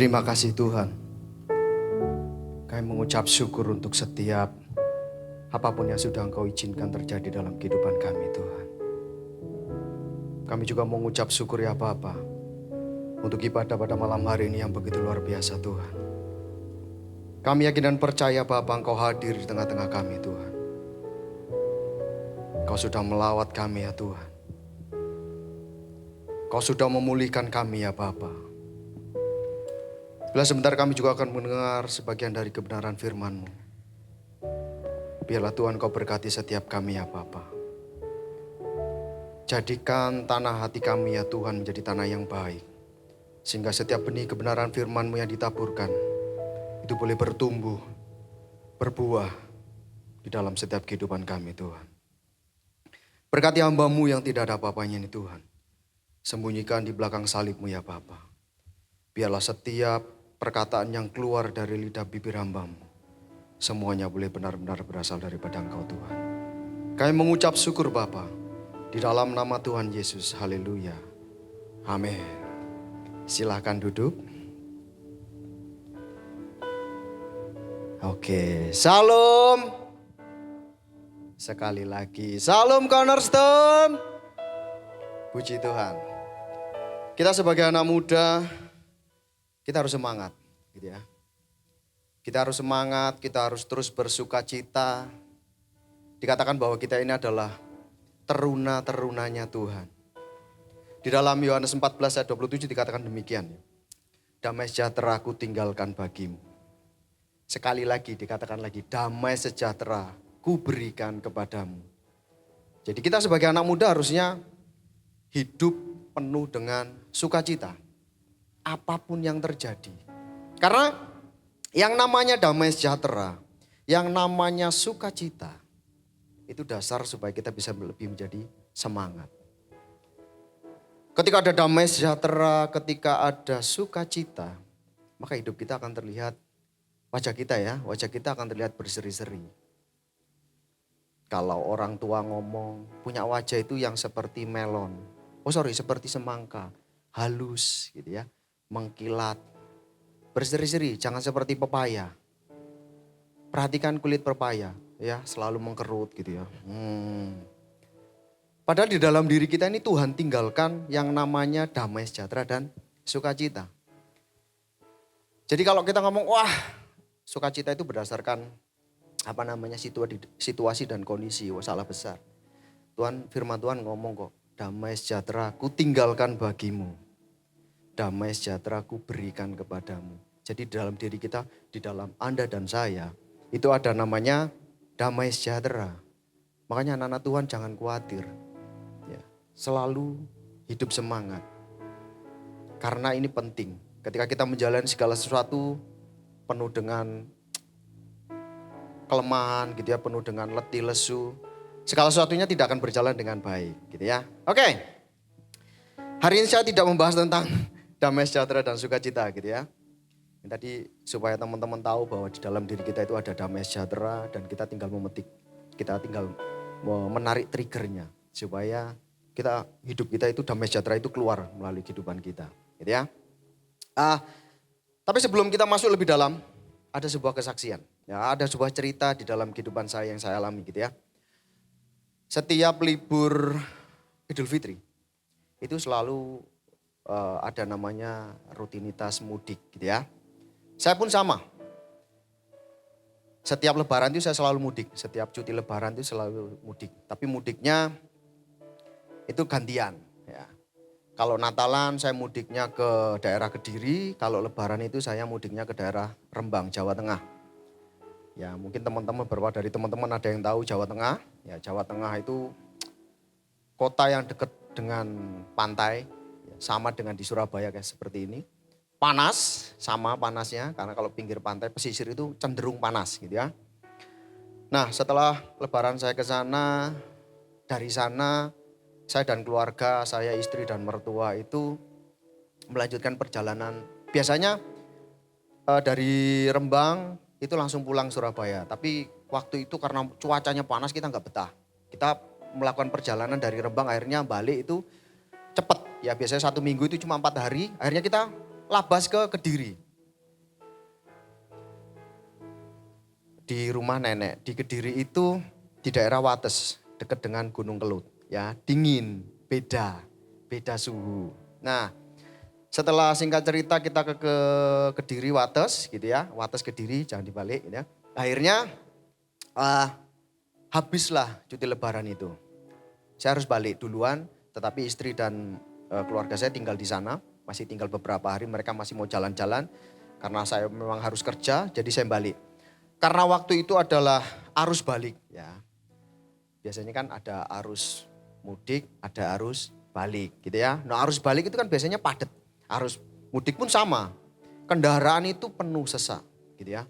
Terima kasih Tuhan. Kami mengucap syukur untuk setiap apapun yang sudah Engkau izinkan terjadi dalam kehidupan kami Tuhan. Kami juga mengucap syukur ya Bapa untuk ibadah pada malam hari ini yang begitu luar biasa Tuhan. Kami yakin dan percaya Bapa Engkau hadir di tengah-tengah kami Tuhan. Engkau sudah melawat kami ya Tuhan. Engkau sudah memulihkan kami ya Bapa. Bila sebentar kami juga akan mendengar sebagian dari kebenaran firman-Mu. Biarlah Tuhan Kau berkati setiap kami ya Bapa. Jadikan tanah hati kami ya Tuhan menjadi tanah yang baik. Sehingga setiap benih kebenaran firman-Mu yang ditaburkan, itu boleh bertumbuh, berbuah di dalam setiap kehidupan kami Tuhan. Berkati hamba-Mu yang tidak ada apa-apanya ini Tuhan. Sembunyikan di belakang salib-Mu ya Bapa. Biarlah setiap perkataan yang keluar dari lidah bibir hamba-Mu, semuanya boleh benar-benar berasal daripada Engkau Tuhan. Kami mengucap syukur Bapa, di dalam nama Tuhan Yesus, haleluya, amin. Silahkan duduk. Oke, salam. Sekali lagi, salam Cornerstone. Puji Tuhan. Kita sebagai anak muda, kita harus semangat, gitu ya. Kita harus semangat, kita harus terus bersuka cita. Dikatakan bahwa kita ini adalah teruna-terunanya Tuhan. Di dalam Yohanes 14 ayat 27 dikatakan demikian. Damai sejahtera aku tinggalkan bagimu. Sekali lagi dikatakan lagi, damai sejahtera ku berikan kepadamu. Jadi kita sebagai anak muda harusnya hidup penuh dengan sukacita. Apapun yang terjadi. Karena yang namanya damai sejahtera, yang namanya sukacita, itu dasar supaya kita bisa lebih menjadi semangat. Ketika ada damai sejahtera, ketika ada sukacita, maka hidup kita akan terlihat, wajah kita akan terlihat berseri-seri. Kalau orang tua ngomong, punya wajah itu yang seperti melon. Seperti semangka, halus gitu ya. Mengkilat, berseri-seri, jangan seperti pepaya. Perhatikan kulit pepaya, ya selalu mengkerut gitu ya. Padahal di dalam diri kita ini Tuhan tinggalkan yang namanya damai sejahtera dan sukacita. Jadi kalau kita ngomong, wah sukacita itu berdasarkan situasi dan kondisi, salah besar. Firman Tuhan ngomong kok, damai sejahtera ku tinggalkan bagimu. Damai sejahtera ku berikan kepadamu. Jadi di dalam diri kita, di dalam Anda dan saya, itu ada namanya damai sejahtera. Makanya anak-anak Tuhan jangan khawatir. Ya, selalu hidup semangat. Karena ini penting. Ketika kita menjalani segala sesuatu penuh dengan kelemahan gitu ya, penuh dengan letih lesu. Segala sesuatunya tidak akan berjalan dengan baik gitu ya. Oke. Hari ini saya tidak membahas tentang damai sejahtera dan sukacita gitu ya. Tadi supaya teman-teman tahu bahwa di dalam diri kita itu ada damai sejahtera dan kita tinggal menarik triggernya supaya hidup kita itu damai sejahtera itu keluar melalui kehidupan kita, gitu ya. Tapi sebelum kita masuk lebih dalam, ada sebuah kesaksian, ya, ada sebuah cerita di dalam kehidupan saya yang saya alami, gitu ya. Setiap libur Idul Fitri itu selalu ada namanya rutinitas mudik gitu ya. Saya pun sama. Setiap lebaran itu saya selalu mudik. Setiap cuti lebaran itu selalu mudik. Tapi mudiknya itu gantian. Ya. Kalau Natalan saya mudiknya ke daerah Kediri. Kalau lebaran itu saya mudiknya ke daerah Rembang, Jawa Tengah. Ya mungkin teman-teman, beberapa dari teman-teman ada yang tahu Jawa Tengah. Ya Jawa Tengah itu kota yang dekat dengan pantai. Sama dengan di Surabaya kayak seperti ini. Panas, sama panasnya. Karena kalau pinggir pantai pesisir itu cenderung panas gitu ya. Nah setelah lebaran saya ke sana, dari sana saya dan keluarga, saya istri dan mertua itu melanjutkan perjalanan. Biasanya dari Rembang itu langsung pulang Surabaya. Tapi waktu itu karena cuacanya panas kita nggak betah. Kita melakukan perjalanan dari Rembang akhirnya balik itu cepat. Ya biasanya 1 minggu itu cuma 4 hari, akhirnya kita labas ke Kediri. di rumah nenek di Kediri itu di daerah Wates dekat dengan Gunung Kelut ya, dingin, beda suhu. Nah, setelah singkat cerita kita ke Kediri Wates gitu ya, Wates Kediri jangan dibalik gitu ya. Akhirnya habislah cuti lebaran itu. Saya harus balik duluan, tetapi istri dan keluarga saya tinggal di sana, masih tinggal beberapa hari, mereka masih mau jalan-jalan. Karena saya memang harus kerja, jadi saya balik. Karena waktu itu adalah arus balik ya. Biasanya kan ada arus mudik, ada arus balik gitu ya. Nah arus balik itu kan biasanya padat. Arus mudik pun sama. Kendaraan itu penuh sesak gitu ya.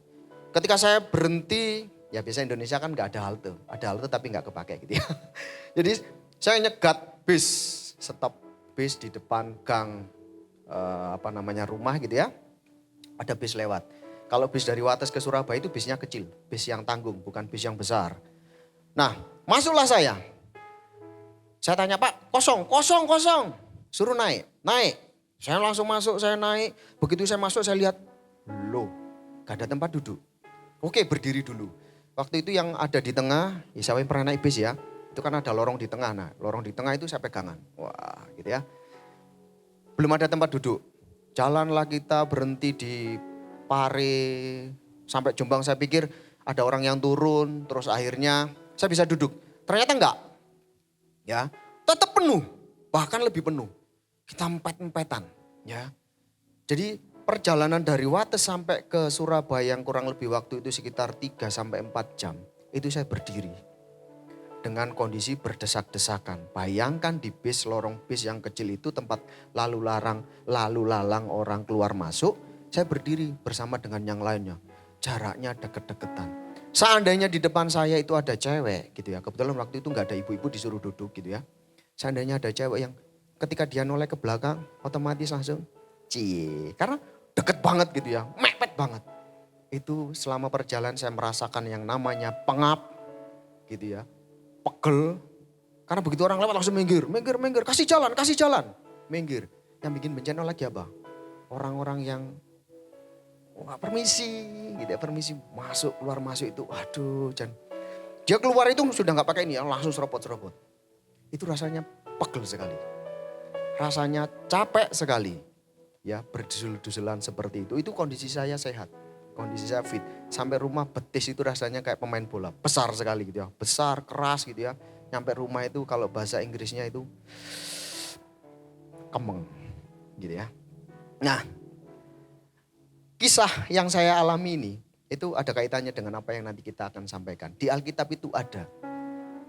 Ketika saya berhenti, ya biasanya Indonesia kan gak ada halte. Ada halte tapi gak kepake gitu ya. Jadi saya nyegat bis, stop bis di depan gang rumah gitu ya. Ada bis lewat. Kalau bis dari Wates ke Surabaya itu bisnya kecil, bis yang tanggung, bukan bis yang besar. Nah, masuklah saya. Saya tanya, Pak, kosong. Suruh naik. Saya langsung masuk, saya naik. Begitu saya masuk, saya lihat, loh, gak ada tempat duduk. Oke, berdiri dulu. Waktu itu yang ada di tengah, ya saya pernah naik bis ya. Itu kan ada lorong di tengah. Nah, lorong di tengah itu saya pegangan. Wah, gitu ya. Belum ada tempat duduk. Jalanlah kita berhenti di Pare sampai Jombang, saya pikir ada orang yang turun, terus akhirnya saya bisa duduk. Ternyata enggak. Ya, tetap penuh, bahkan lebih penuh. Kita empet-empetan, ya. Jadi perjalanan dari Wates sampai ke Surabaya yang kurang lebih waktu itu sekitar 3 sampai 4 jam. Itu saya berdiri dengan kondisi berdesak-desakan. Bayangkan di bis, lorong bis yang kecil itu tempat lalu lalang orang keluar masuk. Saya berdiri bersama dengan yang lainnya. Jaraknya deket-deketan. Seandainya di depan saya itu ada cewek gitu ya. Kebetulan waktu itu gak ada ibu-ibu disuruh duduk gitu ya. Seandainya ada cewek yang ketika dia noleh ke belakang otomatis langsung karena deket banget gitu ya. Mepet banget. Itu selama perjalanan saya merasakan yang namanya pengap gitu ya. Pegel. Karena begitu orang lewat langsung minggir. Kasih jalan. Minggir. Yang bikin bencana lagi apa? Orang-orang yang wah permisi gitu ya, permisi masuk keluar masuk itu aduh dia keluar itu sudah gak pakai ini ya, langsung serobot. Itu rasanya pegel sekali, rasanya capek sekali ya, berdusul-dusulan seperti itu kondisi saya sehat, kondisi saya fit. Sampai rumah betis itu rasanya kayak pemain bola, besar sekali gitu ya, besar keras gitu ya. Nyampe rumah itu kalau bahasa Inggrisnya itu kemeng gitu ya. Nah, kisah yang saya alami ini itu ada kaitannya dengan apa yang nanti kita akan sampaikan. Di Alkitab itu ada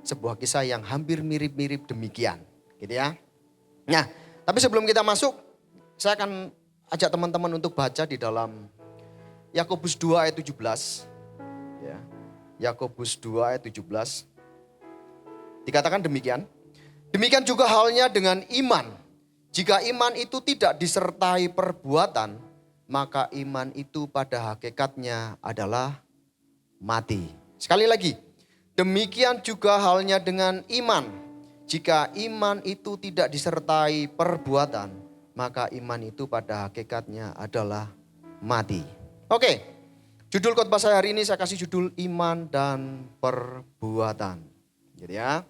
sebuah kisah yang hampir mirip-mirip demikian gitu ya. Nah, tapi sebelum kita masuk, saya akan ajak teman-teman untuk baca di dalam Yakobus 2 ayat 17. Ya. Yakobus 2 ayat 17. Dikatakan demikian. Demikian juga halnya dengan iman. Jika iman itu tidak disertai perbuatan, maka iman itu pada hakikatnya adalah mati. Sekali lagi, demikian juga halnya dengan iman. Jika iman itu tidak disertai perbuatan, maka iman itu pada hakikatnya adalah mati. Oke, judul khotbah saya hari ini saya kasih judul iman dan perbuatan. Gitu ya.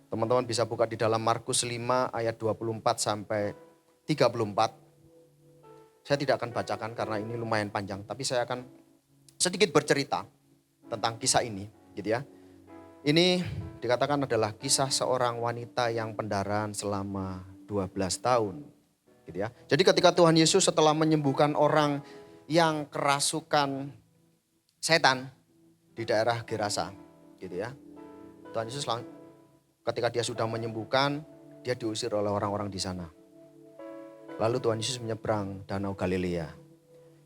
Teman-teman bisa buka di dalam Markus 5 ayat 24 sampai 34. Saya tidak akan bacakan karena ini lumayan panjang, tapi saya akan sedikit bercerita tentang kisah ini, gitu ya. Ini dikatakan adalah kisah seorang wanita yang pendarahan selama 12 tahun, gitu ya. Jadi ketika Tuhan Yesus setelah menyembuhkan orang yang kerasukan setan di daerah Gerasa, gitu ya. Tuhan Yesus ketika dia sudah menyembuhkan, dia diusir oleh orang-orang di sana. Lalu Tuhan Yesus menyeberang Danau Galilea.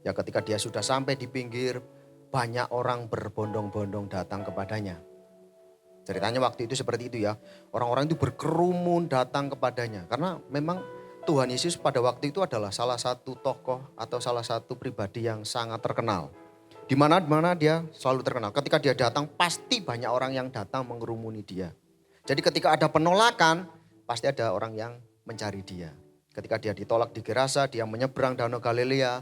Ya ketika dia sudah sampai di pinggir, banyak orang berbondong-bondong datang kepadanya. Ceritanya waktu itu seperti itu ya. Orang-orang itu berkerumun datang kepadanya. Karena memang Tuhan Yesus pada waktu itu adalah salah satu tokoh atau salah satu pribadi yang sangat terkenal. Di mana dia selalu terkenal. Ketika dia datang pasti banyak orang yang datang mengerumuni dia. Jadi ketika ada penolakan pasti ada orang yang mencari dia. Ketika dia ditolak di Gerasa, dia menyeberang Danau Galilea.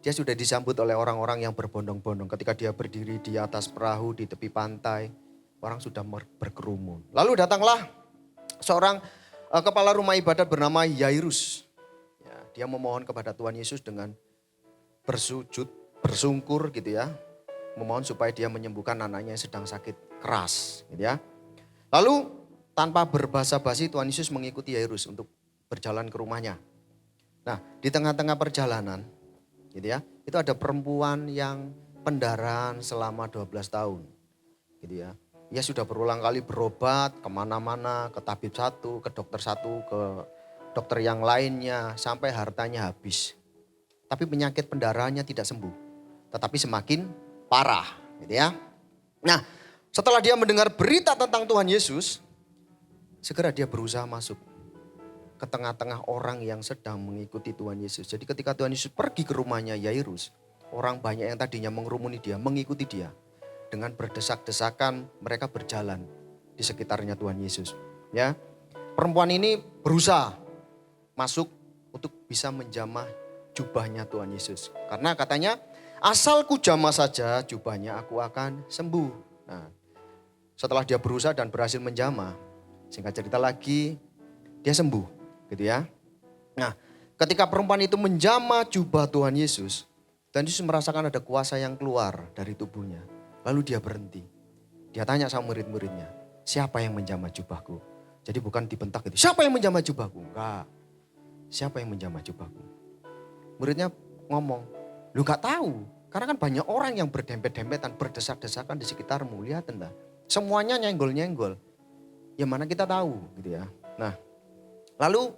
Dia sudah disambut oleh orang-orang yang berbondong-bondong. Ketika dia berdiri di atas perahu di tepi pantai, orang sudah berkerumun. Lalu datanglah seorang kepala rumah ibadat bernama Yairus. Ya, dia memohon kepada Tuhan Yesus dengan bersujud, bersungkur gitu ya. Memohon supaya dia menyembuhkan anaknya yang sedang sakit keras gitu ya. Lalu tanpa berbasa-basi Tuhan Yesus mengikuti Yairus untuk berjalan ke rumahnya. Nah, di tengah-tengah perjalanan gitu ya, itu ada perempuan yang pendarahan selama 12 tahun gitu ya. Ia sudah berulang kali berobat kemana-mana, ke tabib satu, ke dokter satu, ke dokter yang lainnya, sampai hartanya habis. Tapi penyakit pendarahannya tidak sembuh, tetapi semakin parah gitu ya. Nah, setelah dia mendengar berita tentang Tuhan Yesus, segera dia berusaha masuk ke tengah-tengah orang yang sedang mengikuti Tuhan Yesus. Jadi ketika Tuhan Yesus pergi ke rumahnya Yairus, orang banyak yang tadinya mengerumuni dia, mengikuti dia. Dengan berdesak-desakan mereka berjalan di sekitarnya Tuhan Yesus. Ya, perempuan ini berusaha masuk untuk bisa menjamah jubahnya Tuhan Yesus. Karena katanya, asal ku jamah saja jubahnya aku akan sembuh. Nah, setelah dia berusaha dan berhasil menjamah, singkat cerita lagi, dia sembuh. Gitu ya. Nah, ketika perempuan itu menjamah jubah Tuhan Yesus, Tuhan Yesus merasakan ada kuasa yang keluar dari tubuhnya. Lalu dia berhenti. Dia tanya sama murid-muridnya, siapa yang menjamah jubahku? Jadi bukan dibentak gitu, siapa yang menjamah jubahku? Enggak. Siapa yang menjamah jubahku? Muridnya ngomong, lu gak tahu. Karena kan banyak orang yang berdempet-dempetan, berdesak-desakan di sekitarmu. Lihat entah. Semuanya nyenggol-nyenggol. Ya mana kita tahu gitu ya. Nah, lalu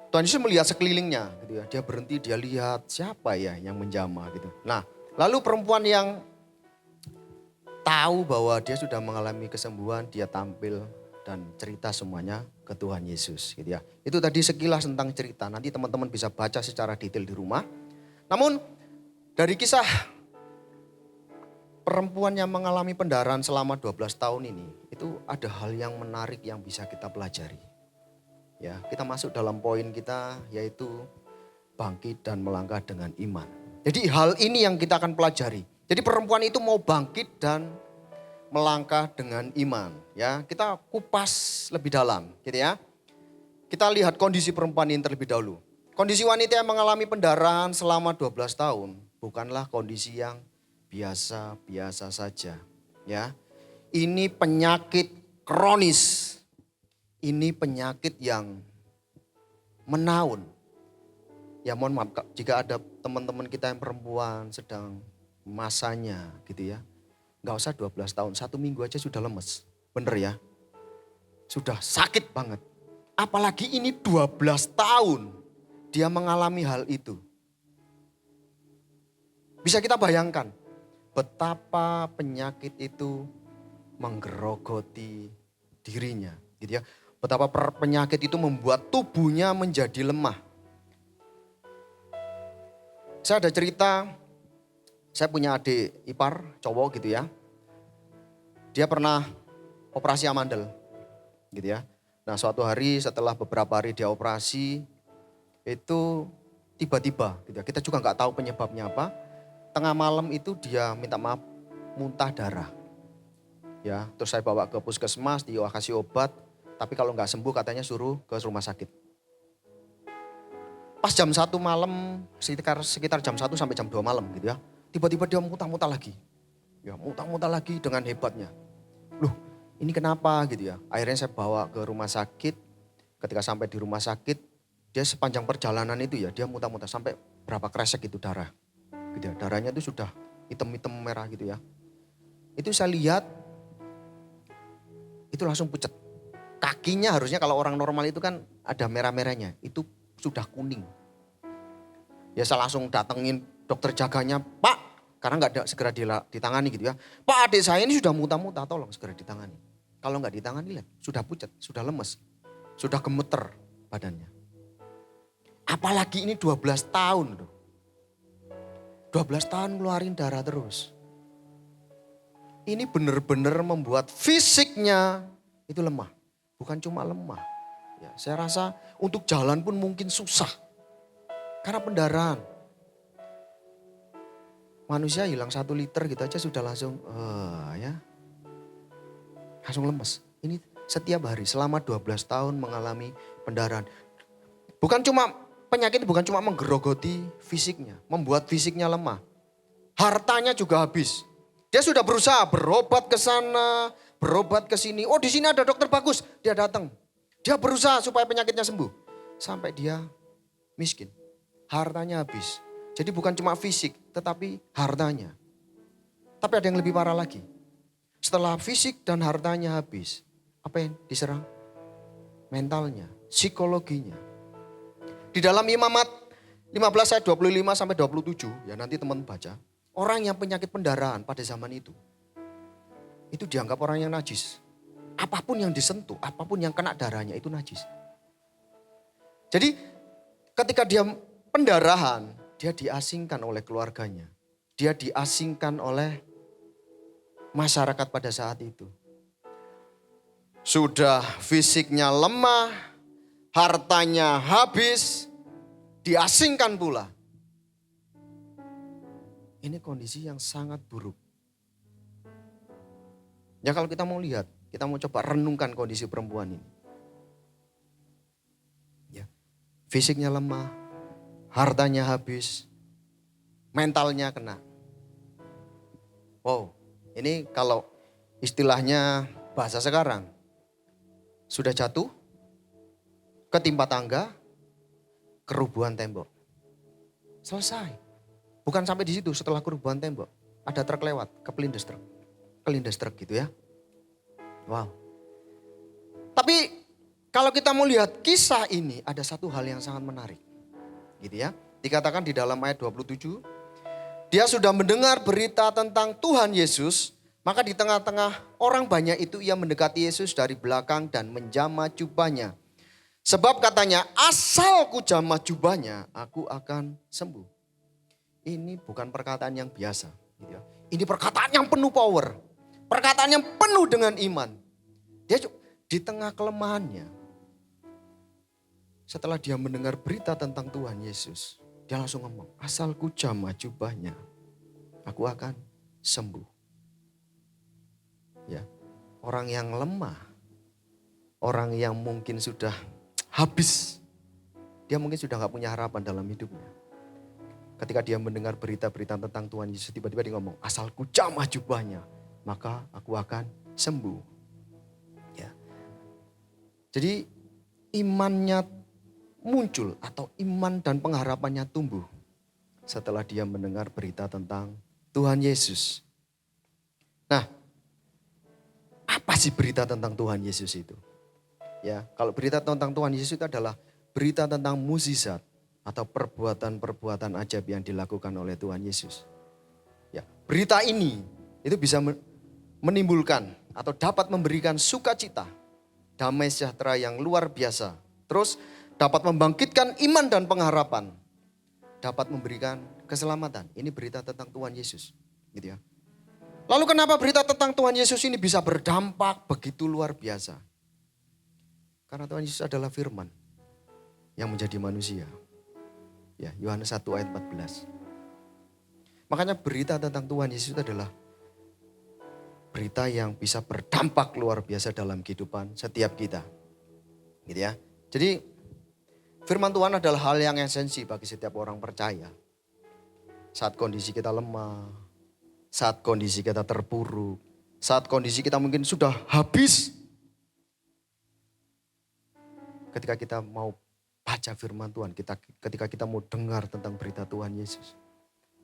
Tuhan Yesus melihat sekelilingnya gitu ya. Dia berhenti, dia lihat siapa ya yang menjamah gitu. Nah, lalu perempuan yang tahu bahwa dia sudah mengalami kesembuhan, dia tampil dan cerita semuanya ke Tuhan Yesus gitu ya. Itu tadi sekilas tentang cerita. Nanti teman-teman bisa baca secara detail di rumah. Namun dari kisah perempuan yang mengalami pendarahan selama 12 tahun ini, itu ada hal yang menarik yang bisa kita pelajari. Ya, kita masuk dalam poin kita yaitu bangkit dan melangkah dengan iman. Jadi hal ini yang kita akan pelajari. Jadi perempuan itu mau bangkit dan melangkah dengan iman. Ya, kita kupas lebih dalam, gitu ya. Kita lihat kondisi perempuan ini terlebih dahulu. Kondisi wanita yang mengalami pendarahan selama 12 tahun bukanlah kondisi yang biasa-biasa saja. Ya, ini penyakit kronis. Ini penyakit yang menaun. Ya mohon maaf jika ada teman-teman kita yang perempuan sedang masanya gitu ya. Gak usah 12 tahun, 1 minggu aja sudah lemes. Bener ya? Sudah sakit banget. Apalagi ini 12 tahun dia mengalami hal itu. Bisa kita bayangkan betapa penyakit itu menggerogoti dirinya gitu ya. Betapa penyakit itu membuat tubuhnya menjadi lemah. Saya ada cerita, saya punya adik ipar cowok gitu ya. Dia pernah operasi amandel gitu ya. Nah suatu hari setelah beberapa hari dia operasi, itu tiba-tiba gitu ya. Kita juga gak tahu penyebabnya apa. Tengah malam itu dia minta maaf muntah darah. Ya, terus saya bawa ke puskesmas, dia kasih obat. Tapi kalau nggak sembuh katanya suruh ke rumah sakit. Pas jam 1 malam, sekitar jam 1 sampai jam 2 malam gitu ya. Tiba-tiba dia muntah-muntah lagi. Ya muntah-muntah lagi dengan hebatnya. Loh ini kenapa gitu ya. Akhirnya saya bawa ke rumah sakit. Ketika sampai di rumah sakit, dia sepanjang perjalanan itu ya dia muntah-muntah sampai berapa kresek itu darah. Gitu ya. Darahnya itu sudah hitam-hitam merah gitu ya. Itu saya lihat, itu langsung pucat. Kakinya harusnya kalau orang normal itu kan ada merah-merahnya. Itu sudah kuning. Ya saya langsung datengin dokter jaganya. Pak, karena gak ada segera ditangani gitu ya. Pak adik saya ini sudah muntah-muntah, tolong segera ditangani. Kalau gak ditangani lihat, sudah pucat, sudah lemes. Sudah gemeter badannya. Apalagi ini 12 tahun loh. 12 tahun ngeluarin darah terus. Ini benar-benar membuat fisiknya itu lemah. Bukan cuma lemah. Ya, saya rasa untuk jalan pun mungkin susah. Karena pendarahan. manusia hilang 1 liter gitu aja sudah langsung ya. Langsung lemes. Ini setiap hari selama 12 tahun mengalami pendarahan. Penyakit bukan cuma menggerogoti fisiknya, membuat fisiknya lemah. Hartanya juga habis. Dia sudah berusaha berobat ke sana, berobat ke sini. Oh, di sini ada dokter bagus, dia datang. Dia berusaha supaya penyakitnya sembuh. Sampai dia miskin. Hartanya habis. Jadi bukan cuma fisik, tetapi hartanya. Tapi ada yang lebih parah lagi. Setelah fisik dan hartanya habis, apa yang diserang? Mentalnya, psikologinya. Di dalam Imamat 15 ayat 25 sampai 27, ya nanti teman baca. Orang yang penyakit pendarahan pada zaman itu dianggap orang yang najis. Apapun yang disentuh, apapun yang kena darahnya itu najis. Jadi ketika dia pendarahan, dia diasingkan oleh keluarganya. Dia diasingkan oleh masyarakat pada saat itu. Sudah fisiknya lemah, hartanya habis, diasingkan pula. Ini kondisi yang sangat buruk. Ya kalau kita mau lihat, kita mau coba renungkan kondisi perempuan ini. Ya, fisiknya lemah, hartanya habis, mentalnya kena. Wow, ini kalau istilahnya bahasa sekarang, sudah jatuh, ketimpa tangga, kerubuhan tembok. Selesai. Bukan sampai di situ, setelah kerubuhan tembok, ada truk lewat, kelindes truk gitu ya. Wow. Tapi kalau kita mau lihat kisah ini, ada satu hal yang sangat menarik. Gitu ya. Dikatakan di dalam ayat 27, dia sudah mendengar berita tentang Tuhan Yesus, maka di tengah-tengah orang banyak itu ia mendekati Yesus dari belakang dan menjamah jubahnya. Sebab katanya, asal ku jamah jubahnya, aku akan sembuh. Ini bukan perkataan yang biasa. Gitu ya. Ini perkataan yang penuh power. Perkataan yang penuh dengan iman. Dia di tengah kelemahannya. Setelah dia mendengar berita tentang Tuhan Yesus, dia langsung ngomong, asal ku jamah jubahnya, aku akan sembuh. Ya, orang yang lemah, orang yang mungkin sudah habis, dia mungkin sudah gak punya harapan dalam hidupnya. Ketika dia mendengar berita-berita tentang Tuhan Yesus, tiba-tiba dia ngomong, asal ku jamah jubahnya, maka aku akan sembuh. Ya. Jadi imannya muncul atau iman dan pengharapannya tumbuh setelah dia mendengar berita tentang Tuhan Yesus. Nah, apa sih berita tentang Tuhan Yesus itu? Ya, kalau berita tentang Tuhan Yesus itu adalah berita tentang mukjizat atau perbuatan-perbuatan ajaib yang dilakukan oleh Tuhan Yesus. Ya, berita ini itu bisa menimbulkan atau dapat memberikan sukacita, damai sejahtera yang luar biasa. Terus dapat membangkitkan iman dan pengharapan, dapat memberikan keselamatan. Ini berita tentang Tuhan Yesus, gitu ya. Lalu kenapa berita tentang Tuhan Yesus ini bisa berdampak begitu luar biasa? Karena Tuhan Yesus adalah firman yang menjadi manusia. Ya, Yohanes 1 ayat 14. Makanya berita tentang Tuhan Yesus itu adalah berita yang bisa berdampak luar biasa dalam kehidupan setiap kita. Gitu ya. Jadi firman Tuhan adalah hal yang esensi bagi setiap orang percaya. Saat kondisi kita lemah, saat kondisi kita terpuruk, saat kondisi kita mungkin sudah habis. Ketika kita mau baca firman Tuhan, ketika kita mau dengar tentang berita Tuhan Yesus,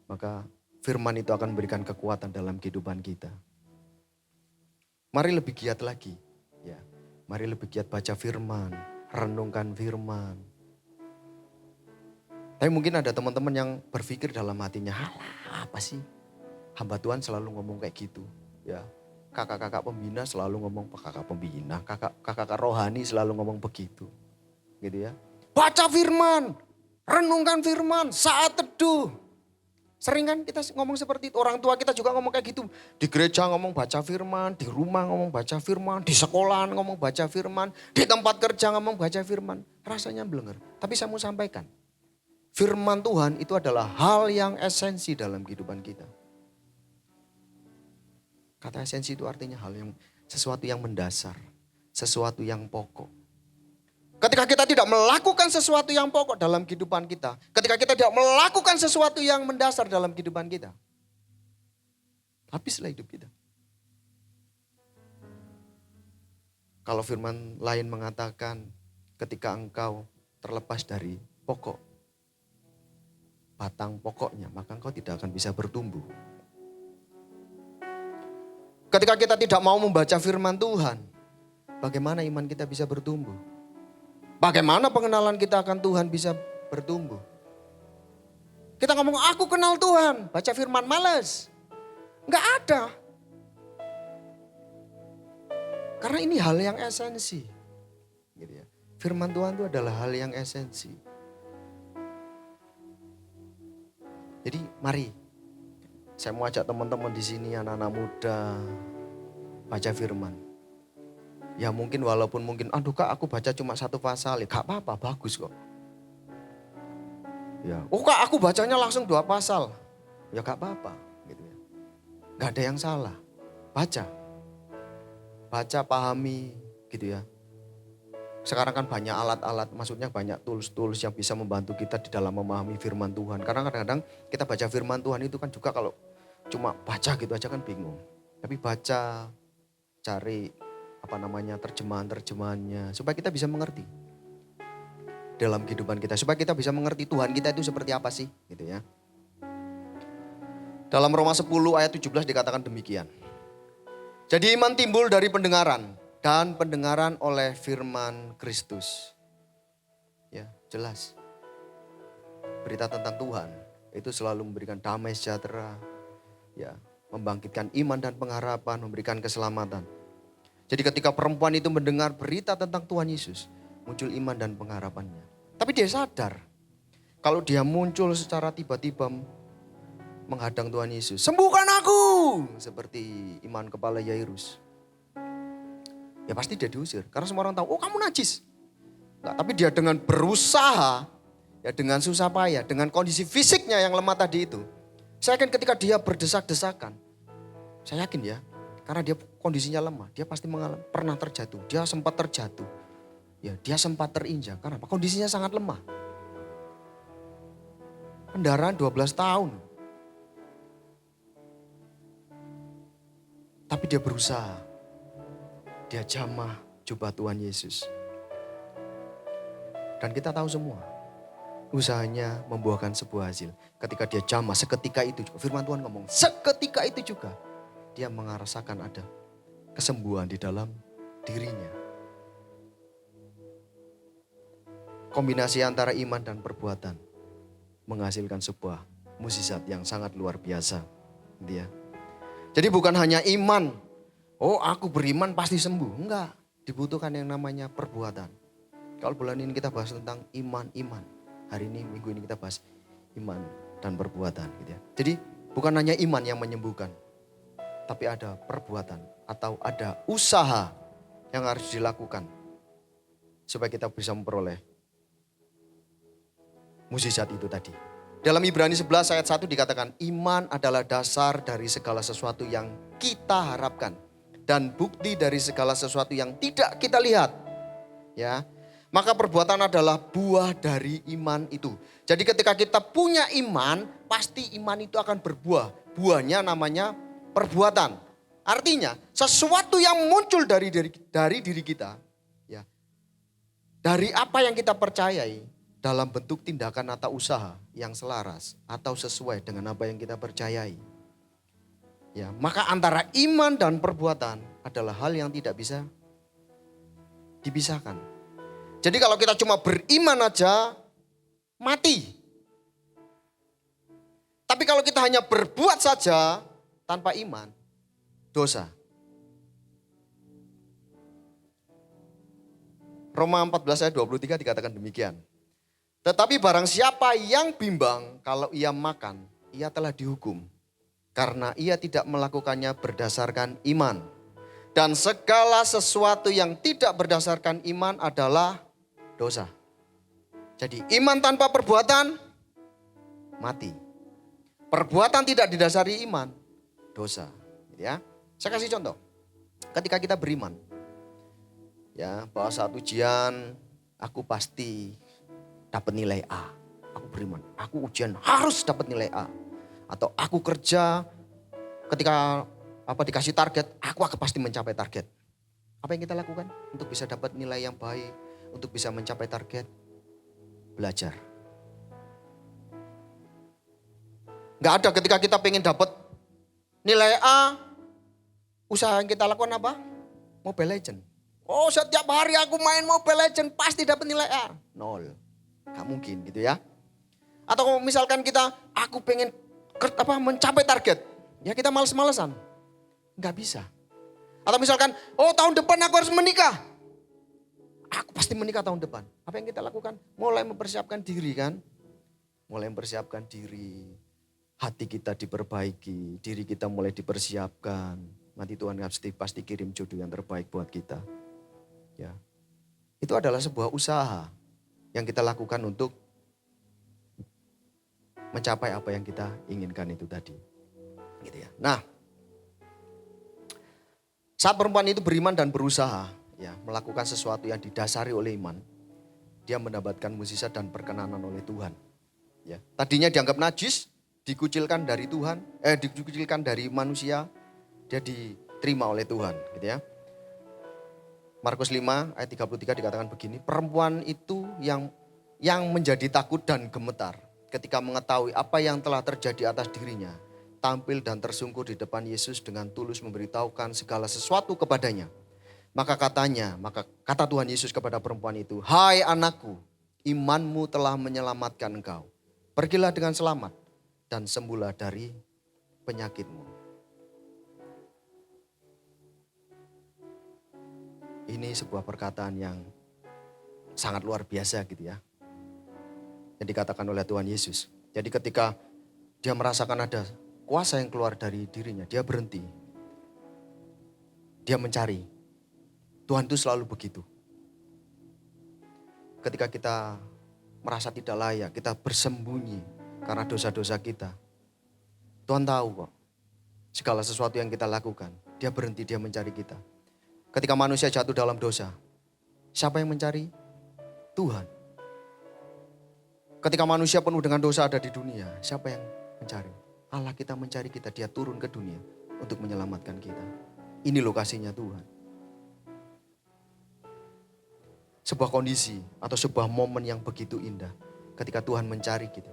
maka firman itu akan memberikan kekuatan dalam kehidupan kita. Mari lebih giat lagi, ya. Mari lebih giat baca firman, renungkan firman. Tapi mungkin ada teman-teman yang berpikir dalam hatinya, halah apa sih? Hamba Tuhan selalu ngomong kayak gitu, ya. Kakak-kakak pembina selalu ngomong, kakak pembina, kakak-kakak rohani selalu ngomong begitu, gitu ya. Baca firman, renungkan firman, saat teduh. Sering kan kita ngomong seperti itu, orang tua kita juga ngomong kayak gitu. Di gereja ngomong baca firman, di rumah ngomong baca firman, di sekolah ngomong baca firman, di tempat kerja ngomong baca firman. Rasanya blenger, tapi saya mau sampaikan. Firman Tuhan itu adalah hal yang esensi dalam kehidupan kita. Kata esensi itu artinya sesuatu yang mendasar, sesuatu yang pokok. Ketika kita tidak melakukan sesuatu yang pokok dalam kehidupan kita, ketika kita tidak melakukan sesuatu yang mendasar dalam kehidupan kita, habislah hidup kita. Kalau firman lain mengatakan, ketika engkau terlepas dari pokok, batang pokoknya, maka engkau tidak akan bisa bertumbuh. Ketika kita tidak mau membaca firman Tuhan, bagaimana iman kita bisa bertumbuh? Bagaimana pengenalan kita akan Tuhan bisa bertumbuh? Kita ngomong, aku kenal Tuhan, baca firman males. Enggak ada. Karena ini hal yang esensi. Gitu ya. Firman Tuhan itu adalah hal yang esensi. Jadi mari, saya mau ajak teman-teman di sini, anak-anak muda, baca firman. Ya mungkin aduh kak aku baca cuma 1 pasal, ya gak apa-apa, bagus kok. Ya, oh kak aku bacanya langsung 2 pasal, ya gak apa-apa. Gitu ya. Gak ada yang salah, baca pahami gitu ya. Sekarang kan banyak alat-alat, maksudnya banyak tools-tools yang bisa membantu kita di dalam memahami firman Tuhan. Karena kadang-kadang kita baca firman Tuhan itu kan juga kalau cuma baca gitu aja kan bingung. Tapi baca, cari terjemahan-terjemahannya supaya kita bisa mengerti dalam kehidupan kita. Supaya kita bisa mengerti Tuhan kita itu seperti apa sih gitu ya. Dalam Roma 10 ayat 17 dikatakan demikian. Jadi iman timbul dari pendengaran dan pendengaran oleh firman Kristus. Ya, jelas. Berita tentang Tuhan itu selalu memberikan damai sejahtera, ya, membangkitkan iman dan pengharapan, memberikan keselamatan. Jadi ketika perempuan itu mendengar berita tentang Tuhan Yesus, muncul iman dan pengharapannya. Tapi dia sadar, kalau dia muncul secara tiba-tiba menghadang Tuhan Yesus, sembuhkan aku, seperti iman kepala Yairus. Ya pasti dia diusir, karena semua orang tahu, oh kamu najis. Nah, tapi dia dengan berusaha, ya dengan susah payah, dengan kondisi fisiknya yang lemah tadi itu. Saya yakin ketika dia berdesak-desakan, saya yakin ya, karena dia kondisinya lemah, dia pasti pernah terjatuh, dia sempat terjatuh. Ya, dia sempat terinjak, karena apa? Kondisinya sangat lemah. Pendarahan 12 tahun. Tapi dia berusaha. Dia jamah jubah Tuhan Yesus. Dan kita tahu semua, usahanya membuahkan sebuah hasil. Ketika dia jamah, seketika itu juga. Firman Tuhan ngomong, seketika itu juga. Dia merasakan ada kesembuhan di dalam dirinya. Kombinasi antara iman dan perbuatan menghasilkan sebuah mukjizat yang sangat luar biasa. Gitu ya. Jadi bukan hanya iman, oh aku beriman pasti sembuh. Enggak, dibutuhkan yang namanya perbuatan. Kalau bulan ini kita bahas tentang iman. Hari ini, minggu ini kita bahas iman dan perbuatan. Gitu ya. Jadi bukan hanya iman yang menyembuhkan, tapi ada perbuatan atau ada usaha yang harus dilakukan supaya kita bisa memperoleh mukjizat itu tadi. Dalam Ibrani 11 ayat 1 dikatakan, iman adalah dasar dari segala sesuatu yang kita harapkan dan bukti dari segala sesuatu yang tidak kita lihat. Ya. Maka perbuatan adalah buah dari iman itu. Jadi ketika kita punya iman, pasti iman itu akan berbuah. Buahnya namanya perbuatan. Artinya sesuatu yang muncul dari diri kita, ya, dari apa yang kita percayai, dalam bentuk tindakan atau usaha yang selaras atau sesuai dengan apa yang kita percayai. Ya, maka antara iman dan perbuatan adalah hal yang tidak bisa dipisahkan. Jadi kalau kita cuma beriman aja, mati. Tapi kalau kita hanya berbuat saja tanpa iman, dosa. Roma 14 ayat 23 dikatakan demikian. Tetapi barang siapa yang bimbang kalau ia makan, ia telah dihukum. Karena ia tidak melakukannya berdasarkan iman. Dan segala sesuatu yang tidak berdasarkan iman adalah dosa. Jadi iman tanpa perbuatan, mati. Perbuatan tidak didasari iman, dosa. Ya. Saya kasih contoh. Ketika kita beriman, ya bahwa saat ujian aku pasti dapat nilai A. Aku beriman, aku ujian harus dapat nilai A. Atau aku kerja ketika dikasih target, aku akan pasti mencapai target. Apa yang kita lakukan untuk bisa dapat nilai yang baik, untuk bisa mencapai target? Belajar. Gak ada ketika kita pengen dapat nilai A, usaha yang kita lakukan apa? Mobile Legend. Oh, setiap hari aku main Mobile Legend pasti dapat nilai A. Nol. Gak mungkin gitu ya. Atau misalkan aku pengen mencapai target. Ya kita males-malesan. Gak bisa. Atau misalkan, tahun depan aku harus menikah. Aku pasti menikah tahun depan. Apa yang kita lakukan? Mulai mempersiapkan diri kan. Mulai mempersiapkan diri. Hati kita diperbaiki, diri kita mulai dipersiapkan. Nanti Tuhan pasti kirim jodoh yang terbaik buat kita. Ya, itu adalah sebuah usaha yang kita lakukan untuk mencapai apa yang kita inginkan itu tadi. Gitu ya. Nah, saat perempuan itu beriman dan berusaha, ya, melakukan sesuatu yang didasari oleh iman, dia mendapatkan mukjizat dan perkenanan oleh Tuhan. Ya, tadinya dianggap najis, dikucilkan dari Tuhan, dikucilkan dari manusia, dia diterima oleh Tuhan, gitu ya. Markus 5 ayat 33 dikatakan begini, perempuan itu yang menjadi takut dan gemetar ketika mengetahui apa yang telah terjadi atas dirinya, tampil dan tersungkur di depan Yesus dengan tulus memberitahukan segala sesuatu kepadanya. Maka kata Tuhan Yesus kepada perempuan itu, "Hai anakku, imanmu telah menyelamatkan engkau. Pergilah dengan selamat dan sembuhlah dari penyakitmu." Ini sebuah perkataan yang sangat luar biasa gitu ya. Yang dikatakan oleh Tuhan Yesus. Jadi ketika dia merasakan ada kuasa yang keluar dari dirinya, dia berhenti. Dia mencari. Tuhan itu selalu begitu. Ketika kita merasa tidak layak, kita bersembunyi karena dosa-dosa kita. Tuhan tahu kok segala sesuatu yang kita lakukan. Dia berhenti, dia mencari kita. Ketika manusia jatuh dalam dosa, siapa yang mencari? Tuhan. Ketika manusia penuh dengan dosa ada di dunia, siapa yang mencari? Allah kita mencari kita, dia turun ke dunia untuk menyelamatkan kita. Ini lokasinya Tuhan. Sebuah kondisi atau sebuah momen yang begitu indah ketika Tuhan mencari kita.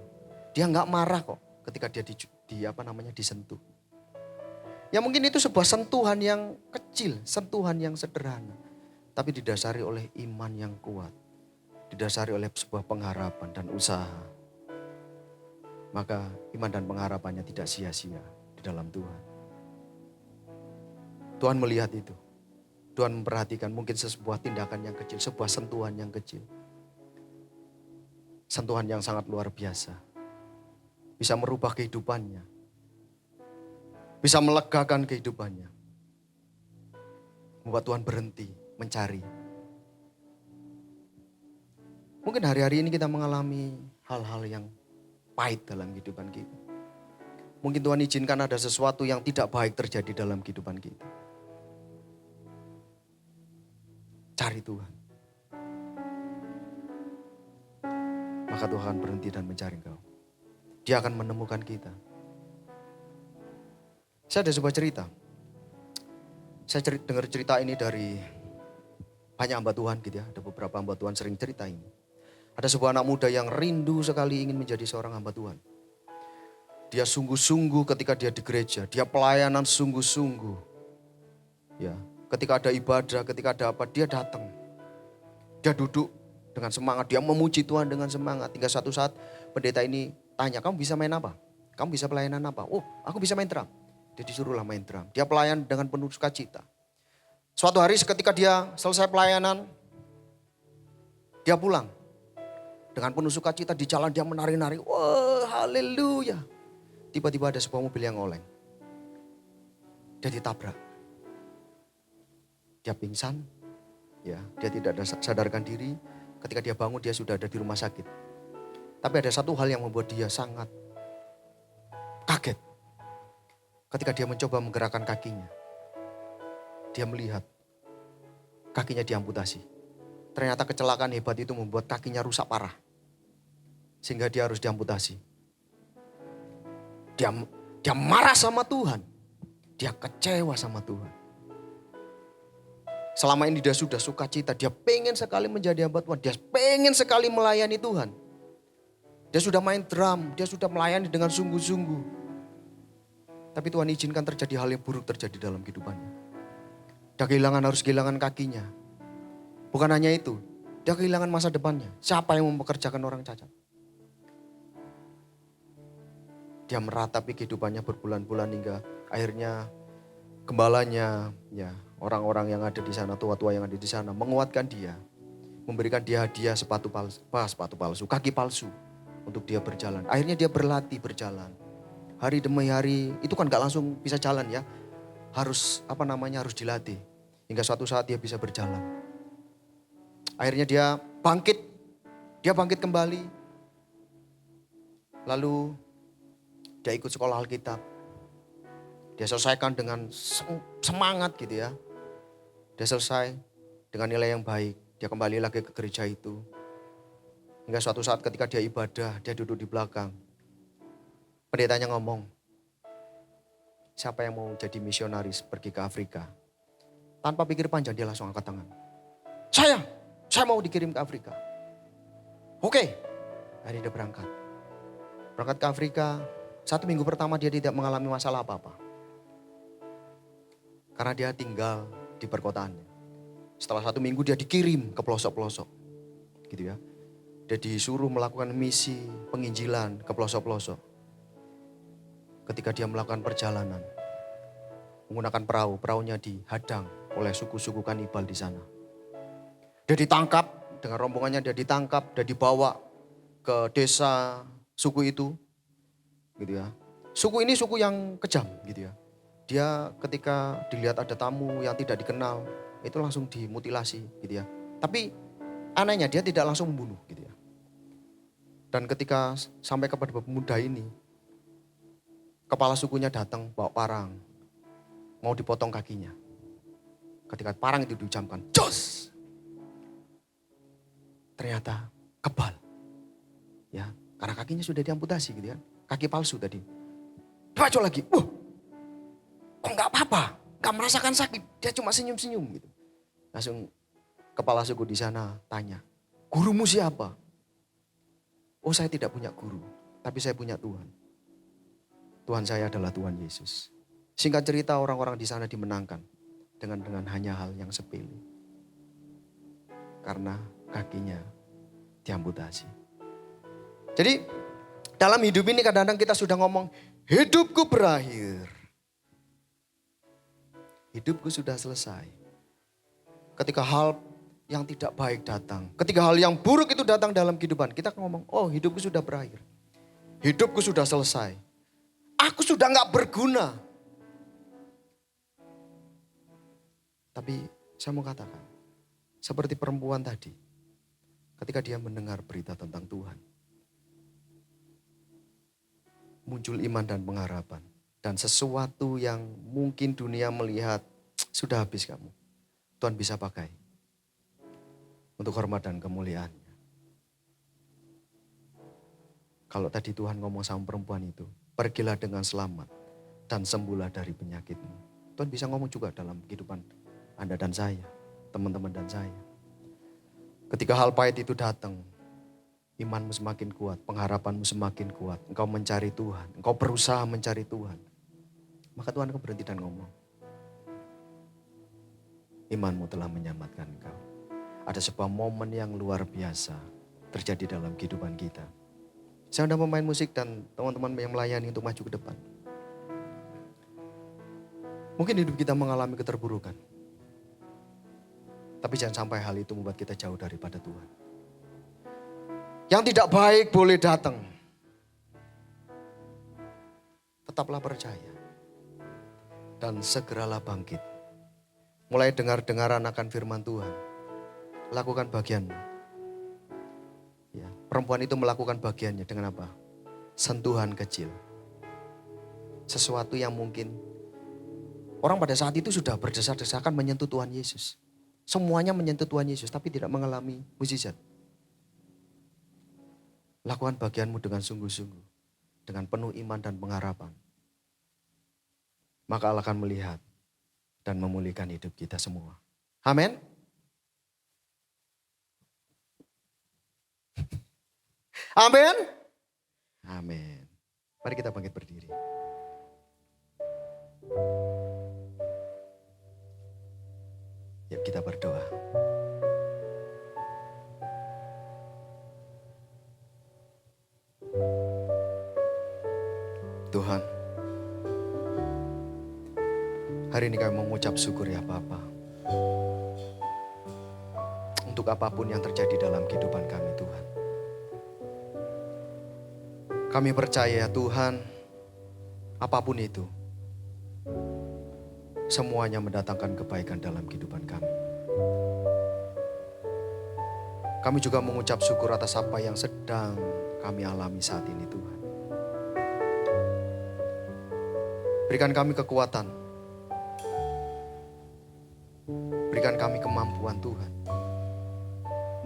Dia nggak marah kok ketika dia disentuh. Ya mungkin itu sebuah sentuhan yang kecil, sentuhan yang sederhana. Tapi didasari oleh iman yang kuat. Didasari oleh sebuah pengharapan dan usaha. Maka iman dan pengharapannya tidak sia-sia di dalam Tuhan. Tuhan melihat itu. Tuhan memperhatikan mungkin sebuah tindakan yang kecil, sebuah sentuhan yang kecil. Sentuhan yang sangat luar biasa. Bisa merubah kehidupannya. Bisa melegakan kehidupannya. Membuat Tuhan berhenti mencari. Mungkin hari-hari ini kita mengalami hal-hal yang pahit dalam kehidupan kita. Mungkin Tuhan izinkan ada sesuatu yang tidak baik terjadi dalam kehidupan kita. Cari Tuhan. Maka Tuhan akan berhenti dan mencari engkau. Dia akan menemukan kita. Saya ada sebuah cerita. Saya dengar cerita ini dari banyak hamba Tuhan gitu ya. Ada beberapa hamba Tuhan sering cerita ini. Ada sebuah anak muda yang rindu sekali ingin menjadi seorang hamba Tuhan. Dia sungguh-sungguh ketika dia di gereja. Dia pelayanan sungguh-sungguh. Ya, ketika ada ibadah, ketika ada apa, dia datang. Dia duduk dengan semangat. Dia memuji Tuhan dengan semangat. Hingga suatu saat pendeta ini tanya, kamu bisa main apa? Kamu bisa pelayanan apa? Oh, aku bisa main drum. Dia disuruhlah main drum. Dia pelayan dengan penuh sukacita. Suatu hari ketika dia selesai pelayanan, dia pulang. Dengan penuh sukacita di jalan dia menari-nari. Wah, haleluya. Tiba-tiba ada sebuah mobil yang oleng. Dia ditabrak. Dia pingsan. Ya, dia tidak sadarkan diri. Ketika dia bangun dia sudah ada di rumah sakit. Tapi ada satu hal yang membuat dia sangat kaget. Ketika dia mencoba menggerakkan kakinya. dia melihat kakinya diamputasi. Ternyata kecelakaan hebat itu membuat kakinya rusak parah. Sehingga dia harus diamputasi. Dia marah sama Tuhan. Dia kecewa sama Tuhan. Selama ini dia sudah sukacita. Dia pengen sekali menjadi hamba Tuhan. Dia pengen sekali melayani Tuhan. Dia sudah main drum. Dia sudah melayani dengan sungguh-sungguh. Tapi Tuhan izinkan terjadi hal yang buruk terjadi dalam kehidupannya. Dia harus kehilangan kakinya. Bukan hanya itu. Dia kehilangan masa depannya. Siapa yang mempekerjakan orang cacat? Dia meratapi kehidupannya berbulan-bulan hingga akhirnya gembalanya, ya orang-orang yang ada di sana, tua-tua yang ada di sana menguatkan dia, memberikan dia hadiah sepatu palsu, kaki palsu untuk dia berjalan. Akhirnya dia berlatih berjalan. Hari demi hari, itu kan gak langsung bisa jalan ya. Harus harus dilatih hingga suatu saat dia bisa berjalan. Akhirnya dia bangkit kembali. Lalu dia ikut sekolah Alkitab. Dia selesaikan dengan semangat gitu ya. Dia selesai dengan nilai yang baik. Dia kembali lagi ke gereja itu. Hingga suatu saat ketika dia ibadah, dia duduk di belakang. Pendetanya ngomong, siapa yang mau jadi misionaris pergi ke Afrika? Tanpa pikir panjang dia langsung angkat tangan. Saya mau dikirim ke Afrika. Oke, hari dia berangkat. Berangkat ke Afrika, 1 minggu pertama dia tidak mengalami masalah apa-apa. Karena dia tinggal di perkotaannya. Setelah 1 minggu dia dikirim ke pelosok-pelosok. Gitu ya. Dia disuruh melakukan misi penginjilan ke pelosok-pelosok. Ketika dia melakukan perjalanan. Menggunakan perahunya dihadang oleh suku-suku kanibal di sana. Dia ditangkap, dengan rombongannya dia ditangkap, dia dibawa ke desa suku itu. Gitu ya. Suku ini suku yang kejam gitu ya. Dia ketika dilihat ada tamu yang tidak dikenal, itu langsung dimutilasi gitu ya. Tapi anehnya dia tidak langsung membunuh gitu ya. Dan ketika sampai kepada pemuda ini, kepala sukunya datang bawa parang, mau dipotong kakinya. Ketika parang itu diucapkan, jos! Ternyata kebal. Ya, karena kakinya sudah diamputasi gitu ya. Kaki palsu tadi. Bacok lagi. Kok gak apa-apa? Gak merasakan sakit. Dia cuma senyum-senyum gitu. Langsung kepala suku di sana tanya. Gurumu siapa? Oh, saya tidak punya guru. Tapi saya punya Tuhan. Tuhan saya adalah Tuhan Yesus. Singkat cerita orang-orang di sana dimenangkan. Dengan hanya hal yang sepele. Karena kakinya diamputasi. Jadi dalam hidup ini kadang-kadang kita sudah ngomong, hidupku berakhir. Hidupku sudah selesai. Ketika hal yang tidak baik datang, ketika hal yang buruk itu datang dalam kehidupan, kita ngomong, oh hidupku sudah berakhir. Hidupku sudah selesai. Aku sudah gak berguna. Tapi saya mau katakan, seperti perempuan tadi, ketika dia mendengar berita tentang Tuhan, muncul iman dan pengharapan. Dan sesuatu yang mungkin dunia melihat, sudah habis kamu. Tuhan bisa pakai untuk hormat dan kemuliaannya. Kalau tadi Tuhan ngomong sama perempuan itu, pergilah dengan selamat dan sembuhlah dari penyakitmu. Tuhan bisa ngomong juga dalam kehidupan Anda dan saya, teman-teman dan saya. Ketika hal pahit itu datang, imanmu semakin kuat, pengharapanmu semakin kuat. Engkau mencari Tuhan, engkau berusaha mencari Tuhan. Maka Tuhan akan berhenti dan ngomong, imanmu telah menyelamatkan engkau. Ada sebuah momen yang luar biasa terjadi dalam kehidupan kita. Saya sudah pemain musik dan teman-teman yang melayani untuk maju ke depan. Mungkin hidup kita mengalami keterburukan. Tapi jangan sampai hal itu membuat kita jauh daripada Tuhan. Yang tidak baik boleh datang. Tetaplah percaya. Dan segeralah bangkit. Mulai dengar-dengaran akan firman Tuhan. Lakukan bagianmu. Ya, perempuan itu melakukan bagiannya dengan apa? Sentuhan kecil. Sesuatu yang mungkin Orang pada saat itu sudah berdesak-desakan menyentuh Tuhan Yesus. Semuanya menyentuh Tuhan Yesus tapi tidak mengalami mukjizat. Lakukan bagianmu dengan sungguh-sungguh. Dengan penuh iman dan pengharapan. Maka Allah akan melihat dan memulihkan hidup kita semua. Amin. Amin. Amin. Mari kita bangkit berdiri. Yuk kita berdoa. Tuhan, hari ini kami mengucap syukur ya Bapa. Untuk apapun yang terjadi dalam kehidupan kami Tuhan. Kami percaya Tuhan, apapun itu, semuanya mendatangkan kebaikan dalam kehidupan kami. Kami juga mengucap syukur atas apa yang sedang kami alami saat ini Tuhan. Berikan kami kekuatan. Berikan kami kemampuan Tuhan.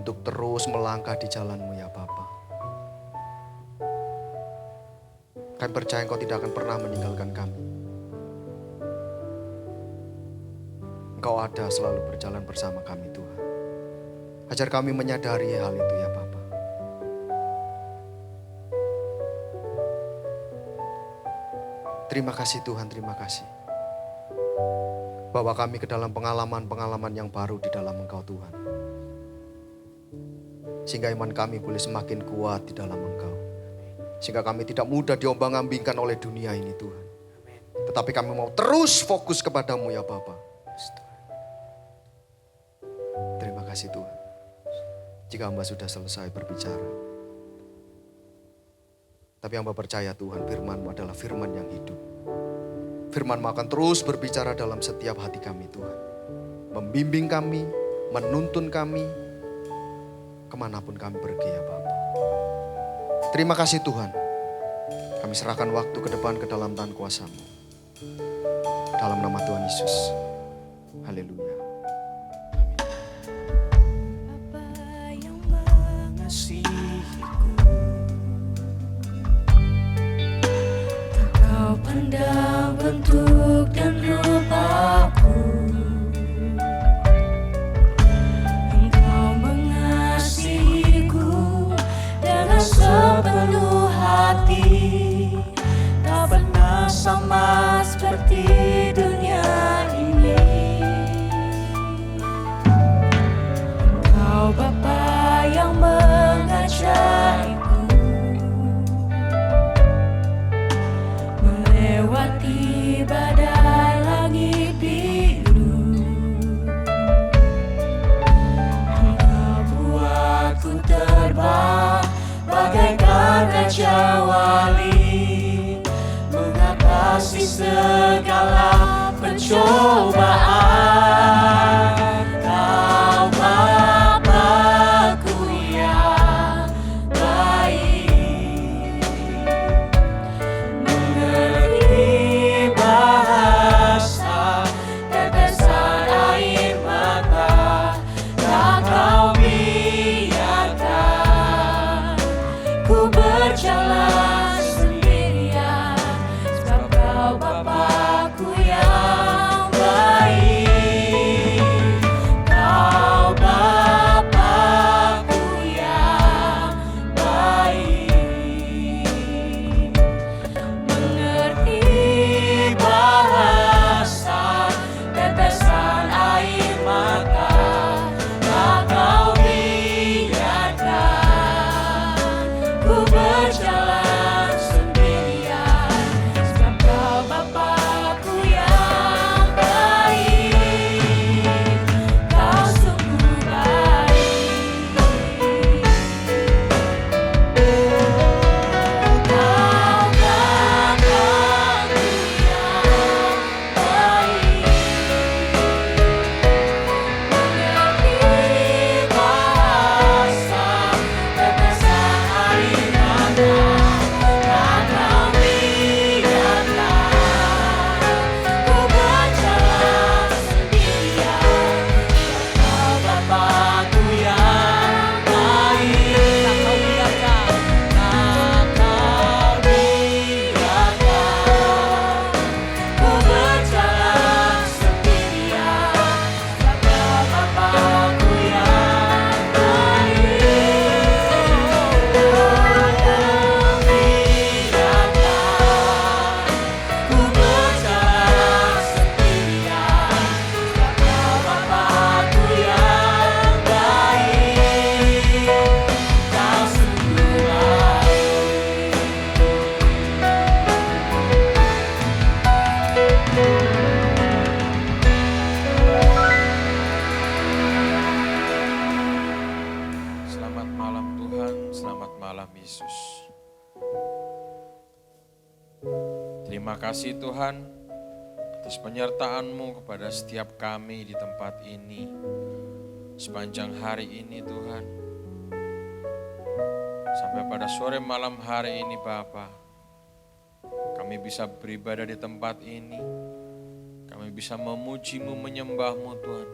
Untuk terus melangkah di jalan-Mu ya Bapa. Kami percaya Engkau tidak akan pernah meninggalkan kami. Engkau ada selalu berjalan bersama kami Tuhan. Ajar kami menyadari hal itu ya Bapa. Terima kasih Tuhan, terima kasih. Bawa kami ke dalam pengalaman-pengalaman yang baru di dalam Engkau Tuhan. Sehingga iman kami boleh semakin kuat di dalam Engkau. Sehingga kami tidak mudah diombang-ambingkan oleh dunia ini Tuhan. Tetapi kami mau terus fokus kepadamu ya Bapa. Terima kasih Tuhan. Jika hamba sudah selesai berbicara. Tapi hamba percaya Tuhan, firman-Mu adalah firman yang hidup. Firman-Mu akan terus berbicara dalam setiap hati kami Tuhan. Membimbing kami, menuntun kami, kemanapun kami pergi ya Bapa. Terima kasih Tuhan. Kami serahkan waktu ke depan ke dalam tangan kuasa-Mu. Dalam nama Tuhan Yesus. Haleluya. Bapa yang mengasihiku, Engkau pandang bentuk dan rupaku. Sepenuh hati, tak pernah sama seperti dunia ini. Engkau Bapa yang mengajariku melewati badai langit biru. Engkau buatku terbang bagaikan raja wali, mengatasi segala pencobaan. Kau Bapa-Ku yang baik, mengerti bahasa tetesan air mata, tak Kau biarkan ku berjalan sendirian, sebab Kau Bapa-Ku yang baik. Terima kasih Tuhan atas penyertaan-Mu kepada setiap kami di tempat ini. Sepanjang hari ini Tuhan, sampai pada sore malam hari ini Bapa, kami bisa beribadah di tempat ini. Kami bisa memuji-Mu, menyembah-Mu Tuhan.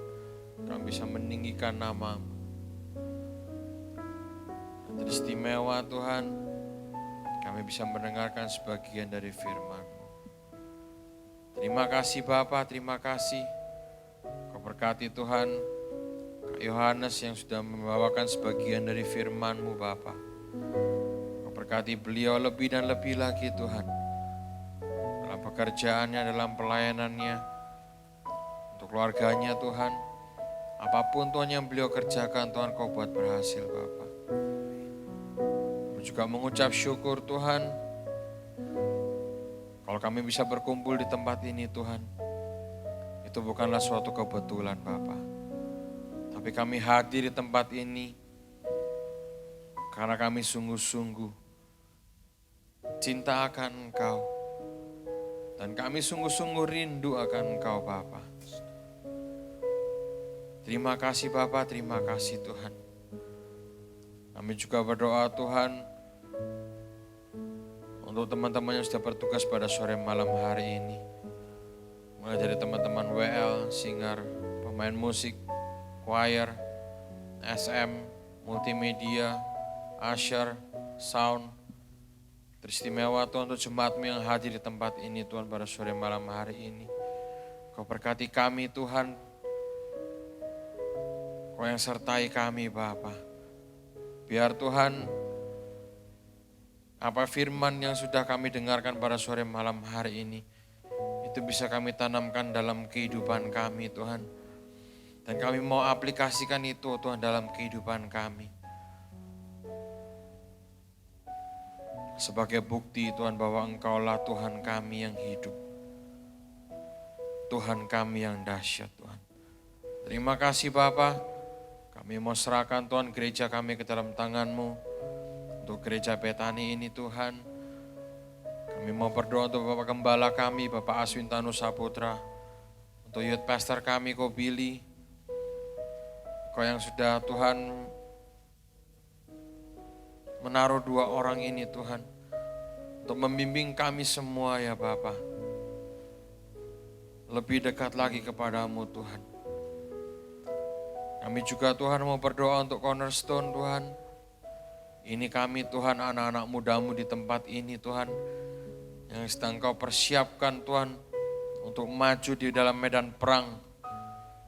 Kami bisa meninggikan nama-Mu. Dan teristimewa Tuhan, kami bisa mendengarkan sebagian dari firman-Mu. Terima kasih Bapa, terima kasih. Kau berkati Tuhan Kak Yohanes yang sudah membawakan sebagian dari firman-Mu Bapa. Kau berkati beliau lebih dan lebih lagi Tuhan. Dalam pekerjaannya, dalam pelayanannya, untuk keluarganya Tuhan. Apapun Tuhan yang beliau kerjakan Tuhan Kau buat berhasil Bapa. Kami juga mengucap syukur Tuhan. Kalau kami bisa berkumpul di tempat ini Tuhan, itu bukanlah suatu kebetulan Bapa. Tapi kami hadir di tempat ini karena kami sungguh-sungguh cinta akan Engkau. Dan kami sungguh-sungguh rindu akan Engkau Bapa. Terima kasih Bapa, terima kasih Tuhan. Kami juga berdoa Tuhan, untuk teman-teman yang sudah bertugas pada sore malam hari ini. Mulai dari teman-teman WL, singer, pemain musik, choir, SM, multimedia, usher, sound. Teristimewa Tuhan untuk jemaat-Mu yang hadir di tempat ini Tuhan pada sore malam hari ini. Kau berkati kami Tuhan. Kau yang sertai kami Bapa. Biar Tuhan, apa firman yang sudah kami dengarkan pada sore malam hari ini, itu bisa kami tanamkan dalam kehidupan kami Tuhan. Dan kami mau aplikasikan itu Tuhan dalam kehidupan kami. Sebagai bukti Tuhan bahwa Engkaulah Tuhan kami yang hidup. Tuhan kami yang dahsyat Tuhan. Terima kasih Bapa. Kami mau serahkan Tuhan gereja kami ke dalam tangan-Mu. Untuk gereja Betani ini Tuhan, kami mau berdoa untuk Bapak Gembala kami, Bapak Aswin Tanu Saputra, untuk youth pastor kami, Ko Billy, Kau yang sudah Tuhan menaruh 2 orang ini Tuhan, untuk membimbing kami semua ya Bapa, lebih dekat lagi kepadamu Tuhan. Kami juga Tuhan mau berdoa untuk Cornerstone Tuhan. Ini kami Tuhan, anak-anak muda-Mu di tempat ini Tuhan, yang sedang Kau persiapkan Tuhan, untuk maju di dalam medan perang,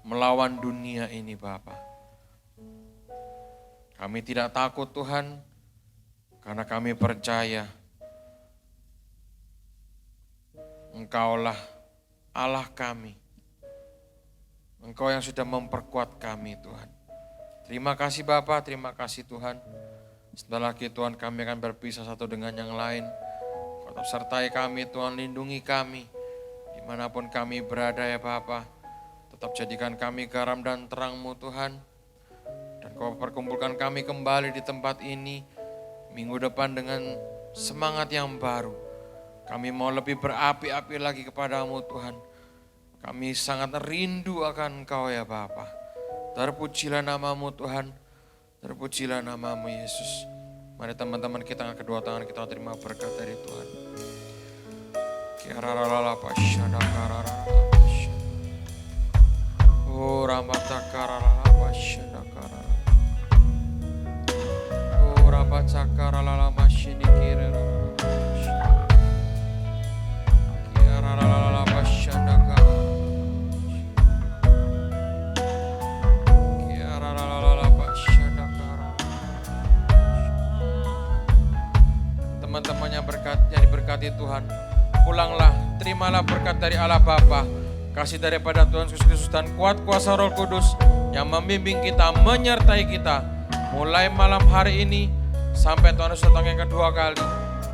melawan dunia ini Bapa. Kami tidak takut Tuhan, karena kami percaya Engkaulah Allah kami. Engkau yang sudah memperkuat kami Tuhan. Terima kasih Bapa, terima kasih Tuhan. Setelah lagi Tuhan kami akan berpisah satu dengan yang lain. Kau tetap sertai kami Tuhan, lindungi kami. Dimanapun kami berada ya Bapa. Tetap jadikan kami garam dan terang-Mu Tuhan. Dan Kau perkumpulkan kami kembali di tempat ini. Minggu depan dengan semangat yang baru. Kami mau lebih berapi-api lagi kepadamu Tuhan. Kami sangat rindu akan Engkau ya Bapa. Terpujilah nama-Mu Tuhan. Terpujilah nama-Mu Yesus. Mari teman-teman kita angkat kedua tangan, kita terima berkat dari Tuhan. Oh teman-teman yang diberkati Tuhan, pulanglah, terimalah berkat dari Allah Bapa, kasih daripada Tuhan Yesus Kristus dan kuat kuasa Roh Kudus yang membimbing kita, menyertai kita, mulai malam hari ini sampai Tuhan Yesus datang yang kedua kali,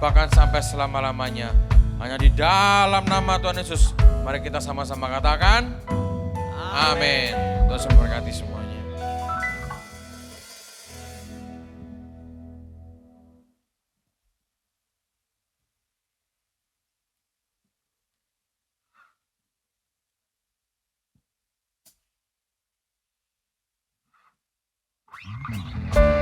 bahkan sampai selama-lamanya. Hanya di dalam nama Tuhan Yesus, mari kita sama-sama katakan, amin. Tuhan memberkati semua. Amin.